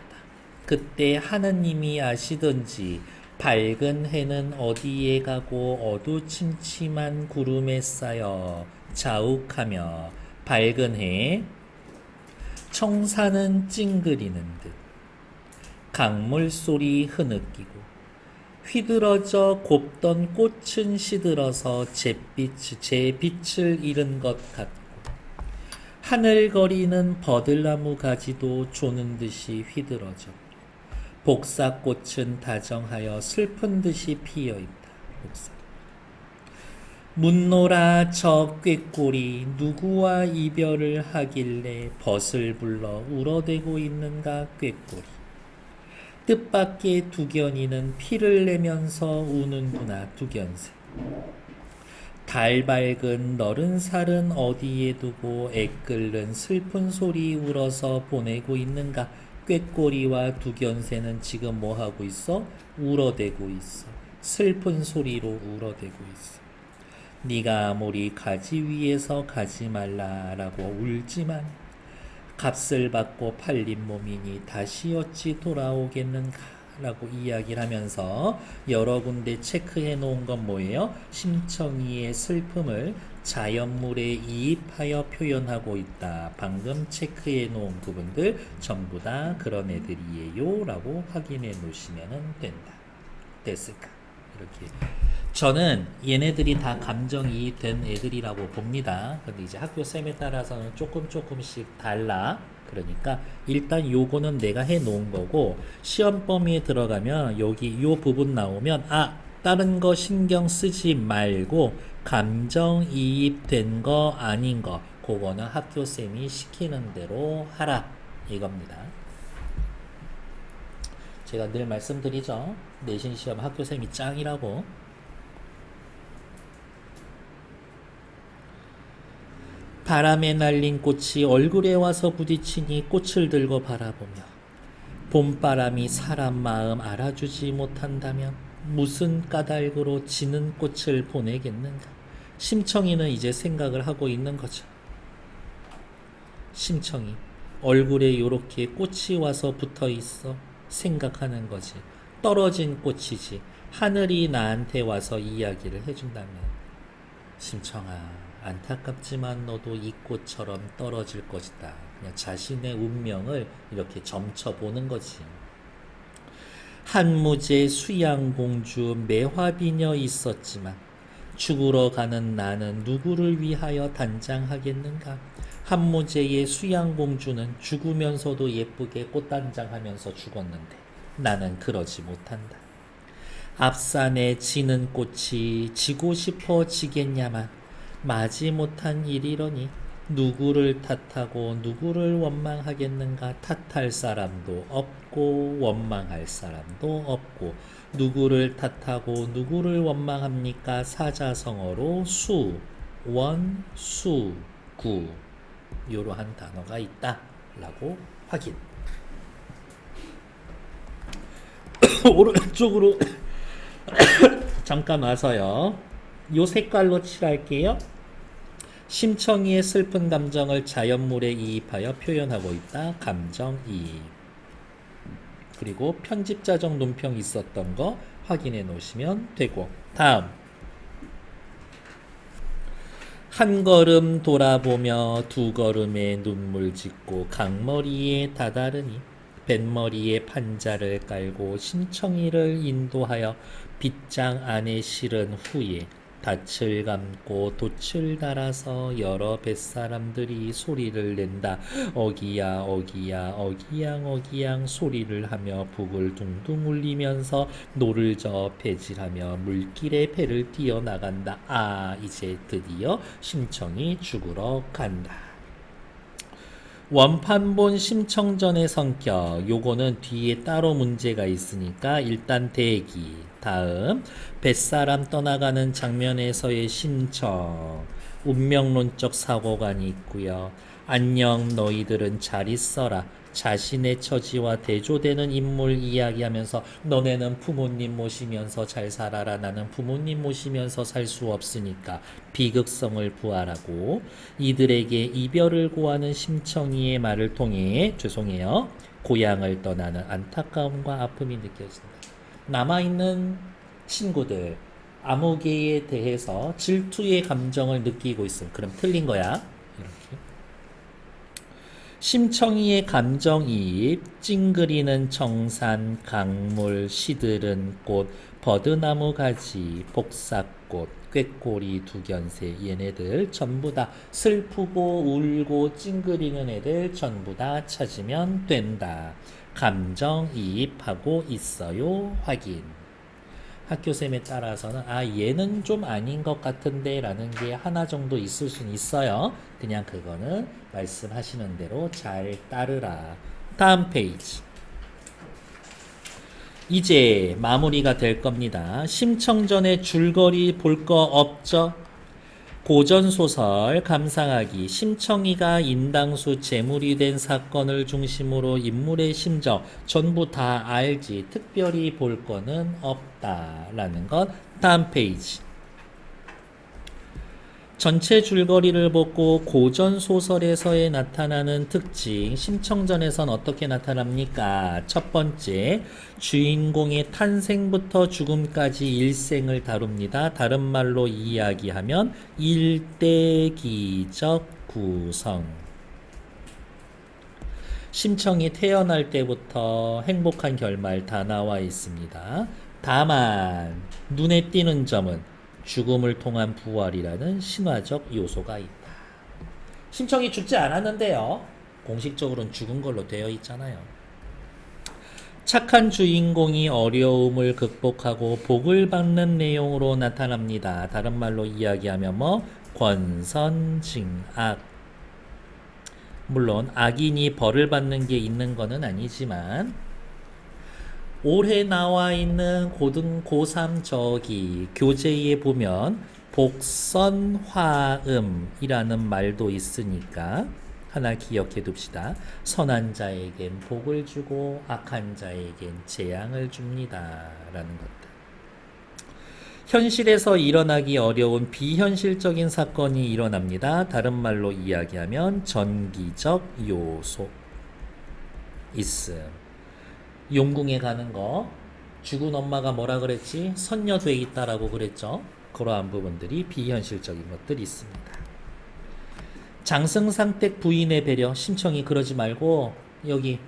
Speaker 1: 그때 하느님이 아시던지 밝은 해는 어디에 가고 어두침침한 구름에 쌓여 자욱하며 밝은 해 청사는 찡그리는 듯 강물 소리 흐느끼고 휘들어져 곱던 꽃은 시들어서 제 빛을 잃은 것 같고 하늘거리는 버들나무 가지도 조는 듯이 휘들어져 복사꽃은 다정하여 슬픈 듯이 피어있다. 복사. 묻노라 저 꾀꼬리 누구와 이별을 하길래 벗을 불러 울어대고 있는가 꾀꼬리. 뜻밖의 두견이는 피를 내면서 우는구나 두견새. 달 밝은 너른 살은 어디에 두고 애끓는 슬픈 소리 울어서 보내고 있는가. 꾀꼬리와 두견새는 지금 뭐하고 있어? 울어대고 있어. 슬픈 소리로 울어대고 있어. 네가 아무리 가지 위에서 가지 말라라고 울지만 값을 받고 팔린 몸이니 다시 어찌 돌아오겠는가 라고 이야기를 하면서 여러 군데 체크해 놓은 건 뭐예요? 심청이의 슬픔을 자연물에 이입하여 표현하고 있다. 방금 체크해 놓은 부분들 전부 다 그런 애들이에요 라고 확인해 놓으시면 된다. 됐을까? 이렇게 저는 얘네들이 다 감정이입 된 애들이라고 봅니다. 근데 이제 학교 쌤에 따라서는 조금씩 달라. 그러니까 일단 요거는 내가 해 놓은 거고 시험 범위에 들어가면 여기 요 부분 나오면 다른 거 신경 쓰지 말고 감정이입된 거 아닌 거 그거는 학교쌤이 시키는 대로 하라 이겁니다. 제가 늘 말씀드리죠. 내신 시험 학교쌤이 짱이라고. 바람에 날린 꽃이 얼굴에 와서 부딪히니 꽃을 들고 바라보며 봄바람이 사람 마음 알아주지 못한다면 무슨 까닭으로 지는 꽃을 보내겠는가. 심청이는 이제 생각을 하고 있는 거죠. 심청이 얼굴에 요렇게 꽃이 와서 붙어 있어 생각하는 거지. 떨어진 꽃이지. 하늘이 나한테 와서 이야기를 해준다면 심청아 안타깝지만 너도 이 꽃처럼 떨어질 것이다. 그냥 자신의 운명을 이렇게 점쳐보는 거지. 한무제 수양공주 매화비녀 있었지만 죽으러 가는 나는 누구를 위하여 단장하겠는가. 한무제의 수양공주는 죽으면서도 예쁘게 꽃단장하면서 죽었는데 나는 그러지 못한다. 앞산에 지는 꽃이 지고 싶어 지겠냐만 마지 못한 일이러니 누구를 탓하고 누구를 원망하겠는가. 탓할 사람도 없고 원망할 사람도 없고 누구를 탓하고 누구를 원망합니까? 사자성어로 수, 원, 수, 구 이러한 단어가 있다 라고 확인. 오른쪽으로 잠깐 와서요. 요 색깔로 칠할게요. 심청이의 슬픈 감정을 자연물에 이입하여 표현하고 있다. 감정이입. 그리고 편집자적 논평이 있었던 거 확인해 놓으시면 되고, 다음 한 걸음 돌아보며 두 걸음에 눈물 짓고 강머리에 다다르니 뱃머리에 판자를 깔고 심청이를 인도하여 빗장 안에 실은 후에 닻을 감고 돛을 달아서 여러 뱃사람들이 소리를 낸다. 어기야 어기야 어기양 어기양 소리를 하며 북을 둥둥 울리면서 노를 저 배질하며 물길에 배를 뛰어나간다. 아, 이제 드디어 심청이 죽으러 간다. 원판본 심청전의 성격, 요거는 뒤에 따로 문제가 있으니까 일단 대기. 다음 뱃사람 떠나가는 장면에서의 심청, 운명론적 사고관이 있고요. 안녕 너희들은 잘 있어라. 자신의 처지와 대조되는 인물 이야기하면서 너네는 부모님 모시면서 잘 살아라. 나는 부모님 모시면서 살 수 없으니까 비극성을 부활하고 이들에게 이별을 고하는 심청이의 말을 통해 죄송해요. 고향을 떠나는 안타까움과 아픔이 느껴진다. 남아있는 친구들 아무개에 대해서 질투의 감정을 느끼고 있음. 그럼 틀린 거야. 이렇게. 심청이의 감정이입, 찡그리는 청산, 강물, 시들은 꽃, 버드나무 가지, 복사꽃, 꾀꼬리, 두견새, 얘네들 전부 다 슬프고 울고 찡그리는 애들 전부 다 찾으면 된다. 감정이입하고 있어요. 확인. 학교쌤에 따라서는 아 얘는 좀 아닌 것 같은데 라는 게 하나 정도 있을 수는 있어요. 그냥 그거는 말씀하시는 대로 잘 따르라. 다음 페이지. 이제 마무리가 될 겁니다. 심청전에 줄거리 볼 거 없죠? 고전소설 감상하기. 심청이가 인당수 제물이 된 사건을 중심으로 인물의 심정 전부 다 알지. 특별히 볼 거는 없다라는 것. 다음 페이지. 전체 줄거리를 보고 고전소설에서의 나타나는 특징, 심청전에선 어떻게 나타납니까? 첫 번째, 주인공의 탄생부터 죽음까지 일생을 다룹니다. 다른 말로 이야기하면 일대기적 구성. 심청이 태어날 때부터 행복한 결말 다 나와 있습니다. 다만 눈에 띄는 점은 죽음을 통한 부활이라는 신화적 요소가 있다. 심청이 죽지 않았는데요. 공식적으로는 죽은 걸로 되어 있잖아요. 착한 주인공이 어려움을 극복하고 복을 받는 내용으로 나타납니다. 다른 말로 이야기하면 권선징악. 물론 악인이 벌을 받는 게 있는 거는 아니지만 올해 나와 있는 고등 고3 저기 교재에 보면 복선화음이라는 말도 있으니까 하나 기억해 둡시다. 선한 자에겐 복을 주고 악한 자에겐 재앙을 줍니다. 라는 것들. 현실에서 일어나기 어려운 비현실적인 사건이 일어납니다. 다른 말로 이야기하면 전기적 요소 있음. 용궁에 가는 거, 죽은 엄마가 뭐라 그랬지? 선녀돼 있다라고 그랬죠. 그러한 부분들이 비현실적인 것들이 있습니다. 장승상택 부인의 배려, 심청이 그러지 말고 여기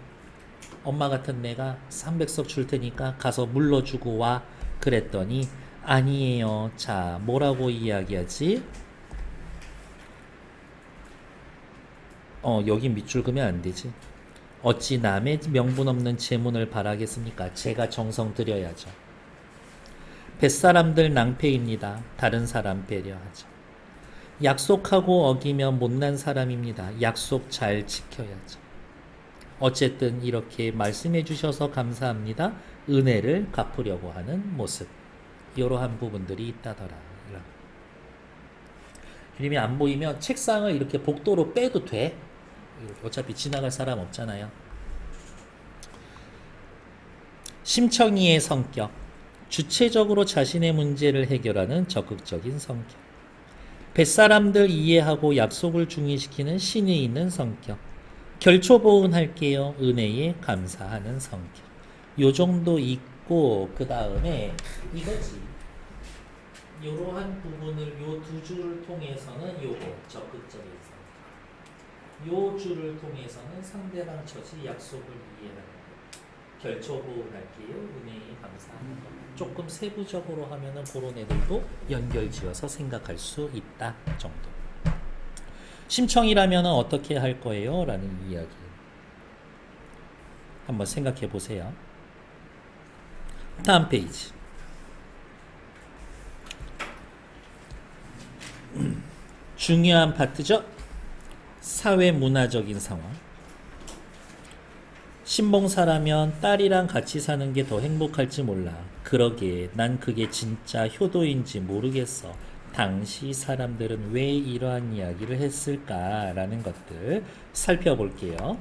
Speaker 1: 엄마 같은 내가 300석 줄 테니까 가서 물러주고 와 그랬더니 아니에요. 자, 뭐라고 이야기하지? 여기 밑줄 그면 안 되지. 어찌 남의 명분 없는 재문을 바라겠습니까? 제가 정성 들여야죠. 뱃사람들 낭패입니다. 다른 사람 배려하죠. 약속하고 어기면 못난 사람입니다. 약속 잘 지켜야죠. 어쨌든 이렇게 말씀해 주셔서 감사합니다. 은혜를 갚으려고 하는 모습. 이러한 부분들이 있다더라. 그림이 안 보이면 책상을 이렇게 복도로 빼도 돼. 어차피 지나갈 사람 없잖아요. 심청이의 성격. 주체적으로 자신의 문제를 해결하는 적극적인 성격. 뱃사람들 이해하고 약속을 중의시키는 신이 있는 성격. 결초보은할게요. 은혜에 감사하는 성격. 요 정도 있고 그 다음에 이거지. 이러한 부분을 요 두 줄을 통해서는 요거 적극적인 성격. 요 줄을 통해서는 상대방 처지 약속을 이해하는 것. 결초보은할게요. 은혜에 감사하는 것. 조금 세부적으로 하면은 그런 애들도 연결지어서 생각할 수 있다 정도. 심청이라면 어떻게 할 거예요? 라는 이야기 한번 생각해 보세요. 다음 페이지. 중요한 파트죠. 사회문화적인 상황. 신봉사라면 딸이랑 같이 사는 게 더 행복할지 몰라. 그러게 난 그게 진짜 효도인지 모르겠어. 당시 사람들은 왜 이러한 이야기를 했을까라는 것들 살펴볼게요.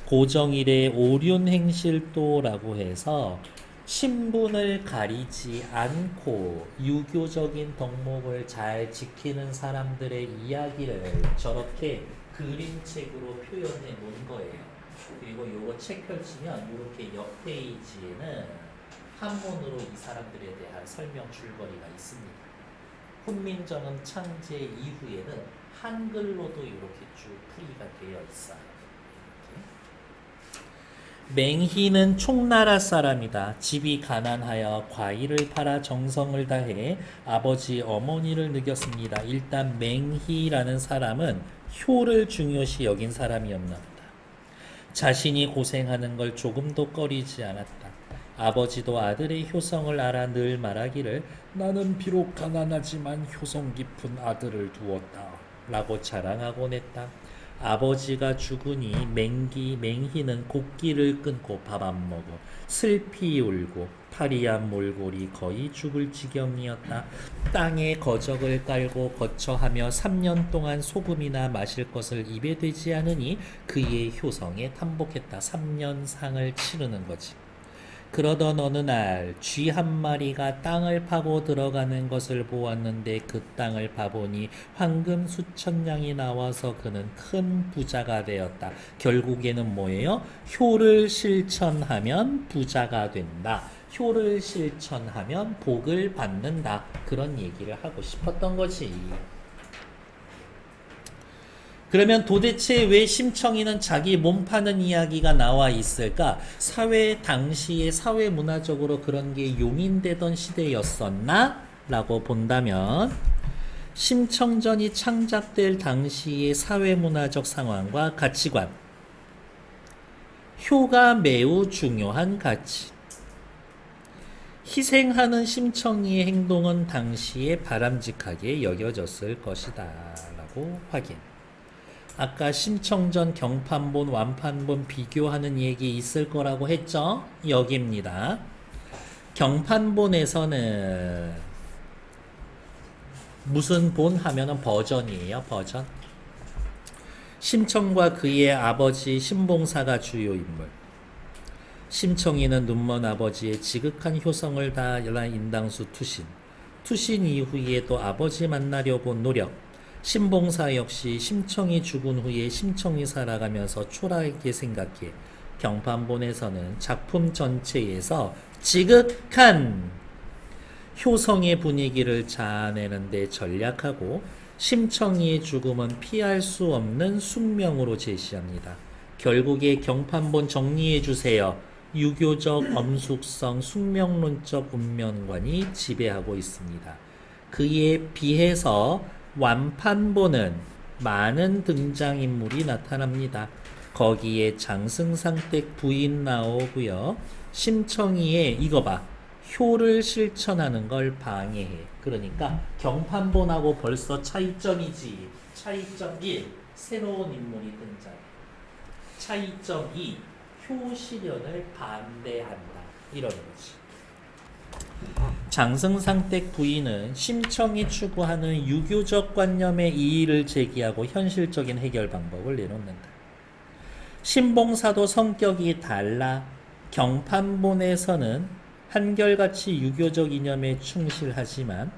Speaker 1: 고정일의 오륜행실도라고 해서 신분을 가리지 않고 유교적인 덕목을 잘 지키는 사람들의 이야기를 저렇게 그림책으로 표현해 놓은 거예요. 그리고 요거 책 펼치면 이렇게 옆 페이지에는 한문으로 이 사람들에 대한 설명 줄거리가 있습니다. 훈민정음 창제 이후에는 한글로도 이렇게 쭉 풀이가 되어 있어요. 맹희는 총나라 사람이다. 집이 가난하여 과일을 팔아 정성을 다해 아버지 어머니를 느꼈습니다. 일단 맹희라는 사람은 효를 중요시 여긴 사람이었나 보다. 자신이 고생하는 걸 조금도 꺼리지 않았다. 아버지도 아들의 효성을 알아 늘 말하기를 나는 비록 가난하지만 효성 깊은 아들을 두었다 라고 자랑하곤 했다. 아버지가 죽으니 맹희는 곡기를 끊고 밥 안 먹어 슬피 울고 파리한 몰골이 거의 죽을 지경이었다. 땅에 거적을 깔고 거처하며 3년 동안 소금이나 마실 것을 입에 대지 않으니 그의 효성에 탐복했다. 3년 상을 치르는 거지. 그러던 어느 날 쥐 한 마리가 땅을 파고 들어가는 것을 보았는데 그 땅을 파보니 황금 수천 냥이 나와서 그는 큰 부자가 되었다. 결국에는 뭐예요? 효를 실천하면 부자가 된다. 효를 실천하면 복을 받는다. 그런 얘기를 하고 싶었던 거지. 그러면 도대체 왜 심청이는 자기 몸 파는 이야기가 나와 있을까? 당시에 사회 문화적으로 그런 게 용인되던 시대였었나? 라고 본다면 심청전이 창작될 당시의 사회 문화적 상황과 가치관. 효가 매우 중요한 가치. 희생하는 심청이의 행동은 당시에 바람직하게 여겨졌을 것이다. 라고 확인. 아까 심청전 경판본 완판본 비교하는 얘기 있을 거라고 했죠? 여기입니다. 경판본에서는 무슨 본 하면은 버전이에요. 버전. 심청과 그의 아버지 신봉사가 주요 인물. 심청이는 눈먼 아버지의 지극한 효성을 다한 인당수 투신. 투신 이후에도 아버지 만나려고 노력. 신봉사 역시 심청이 죽은 후에 심청이 살아가면서 초라하게 생각해 경판본에서는 작품 전체에서 지극한 효성의 분위기를 자아내는 데 전략하고 심청이의 죽음은 피할 수 없는 숙명으로 제시합니다. 결국에 경판본 정리해 주세요. 유교적 엄숙성 숙명론적 운명관이 지배하고 있습니다. 그에 비해서 완판본은 많은 등장인물이 나타납니다. 거기에 장승상댁 부인 나오고요. 심청이의 이거 봐. 효를 실천하는 걸 방해해. 그러니까 경판본하고 벌써 차이점이지. 차이점 1. 새로운 인물이 등장해. 차이점 2. 효 실현을 반대한다. 이런 거지. 장승상댁 부인은 심청이 추구하는 유교적 관념의 이의를 제기하고 현실적인 해결 방법을 내놓는다. 신봉사도 성격이 달라. 경판본에서는 한결같이 유교적 이념에 충실하지만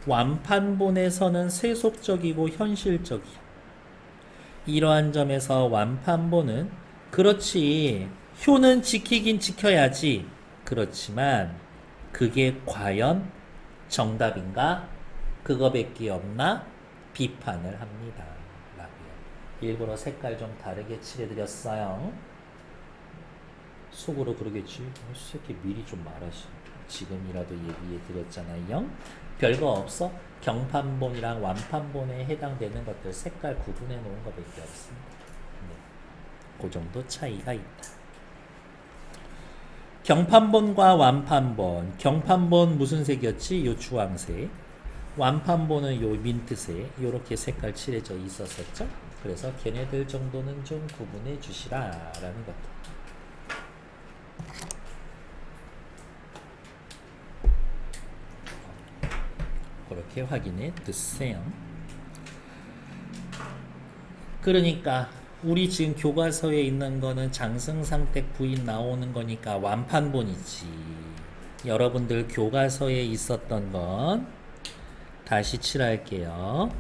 Speaker 1: 완판본에서는 세속적이고 현실적이야. 이러한 점에서 완판본은 그렇지 효는 지키긴 지켜야지. 그렇지만 그게 과연 정답인가? 그거밖에 없나? 비판을 합니다. 라고요. 일부러 색깔 좀 다르게 칠해드렸어요. 속으로 그러겠지. 새끼 미리 좀 말하시. 지금이라도 얘기해드렸잖아요. 별거 없어. 경판본이랑 완판본에 해당되는 것들 색깔 구분해 놓은 것밖에 없습니다. 네. 그 정도 차이가 있다. 경판본과 완판본. 경판본 무슨 색이었지? 요 주황색. 완판본은 요 민트색. 요렇게 색깔 칠해져 있었었죠. 그래서 걔네들 정도는 좀 구분해 주시라라는 것들. 그렇게 확인해 두세요. 그러니까 우리 지금 교과서에 있는 거는 장승상댁 부인 나오는 거니까 완판본이지. 여러분들 교과서에 있었던 건 다시 칠할게요.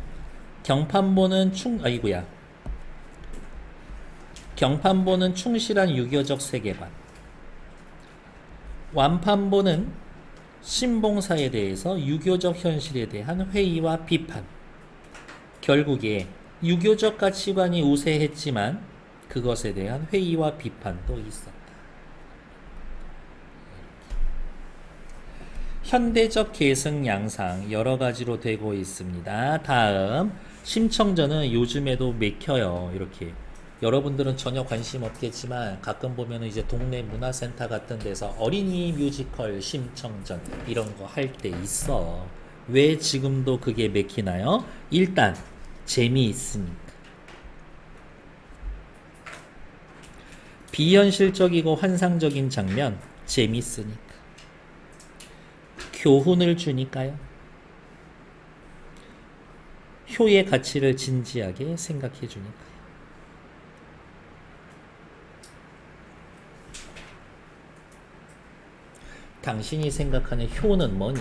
Speaker 1: 경판본은 경판본은 충실한 유교적 세계관. 완판본은 신봉사에 대해서 유교적 현실에 대한 회의와 비판. 결국에 유교적 가치관이 우세했지만 그것에 대한 회의와 비판도 있었다. 현대적 계승 양상 여러 가지로 되고 있습니다. 다음 심청전은 요즘에도 맥혀요. 이렇게 여러분들은 전혀 관심 없겠지만 가끔 보면 이제 동네 문화센터 같은 데서 어린이 뮤지컬 심청전 이런 거 할 때 있어. 왜 지금도 그게 맥히나요? 일단 재미있으니까. 비현실적이고 환상적인 장면 재미있으니까. 교훈을 주니까요. 효의 가치를 진지하게 생각해 주니까. 당신이 생각하는 효는 뭐니?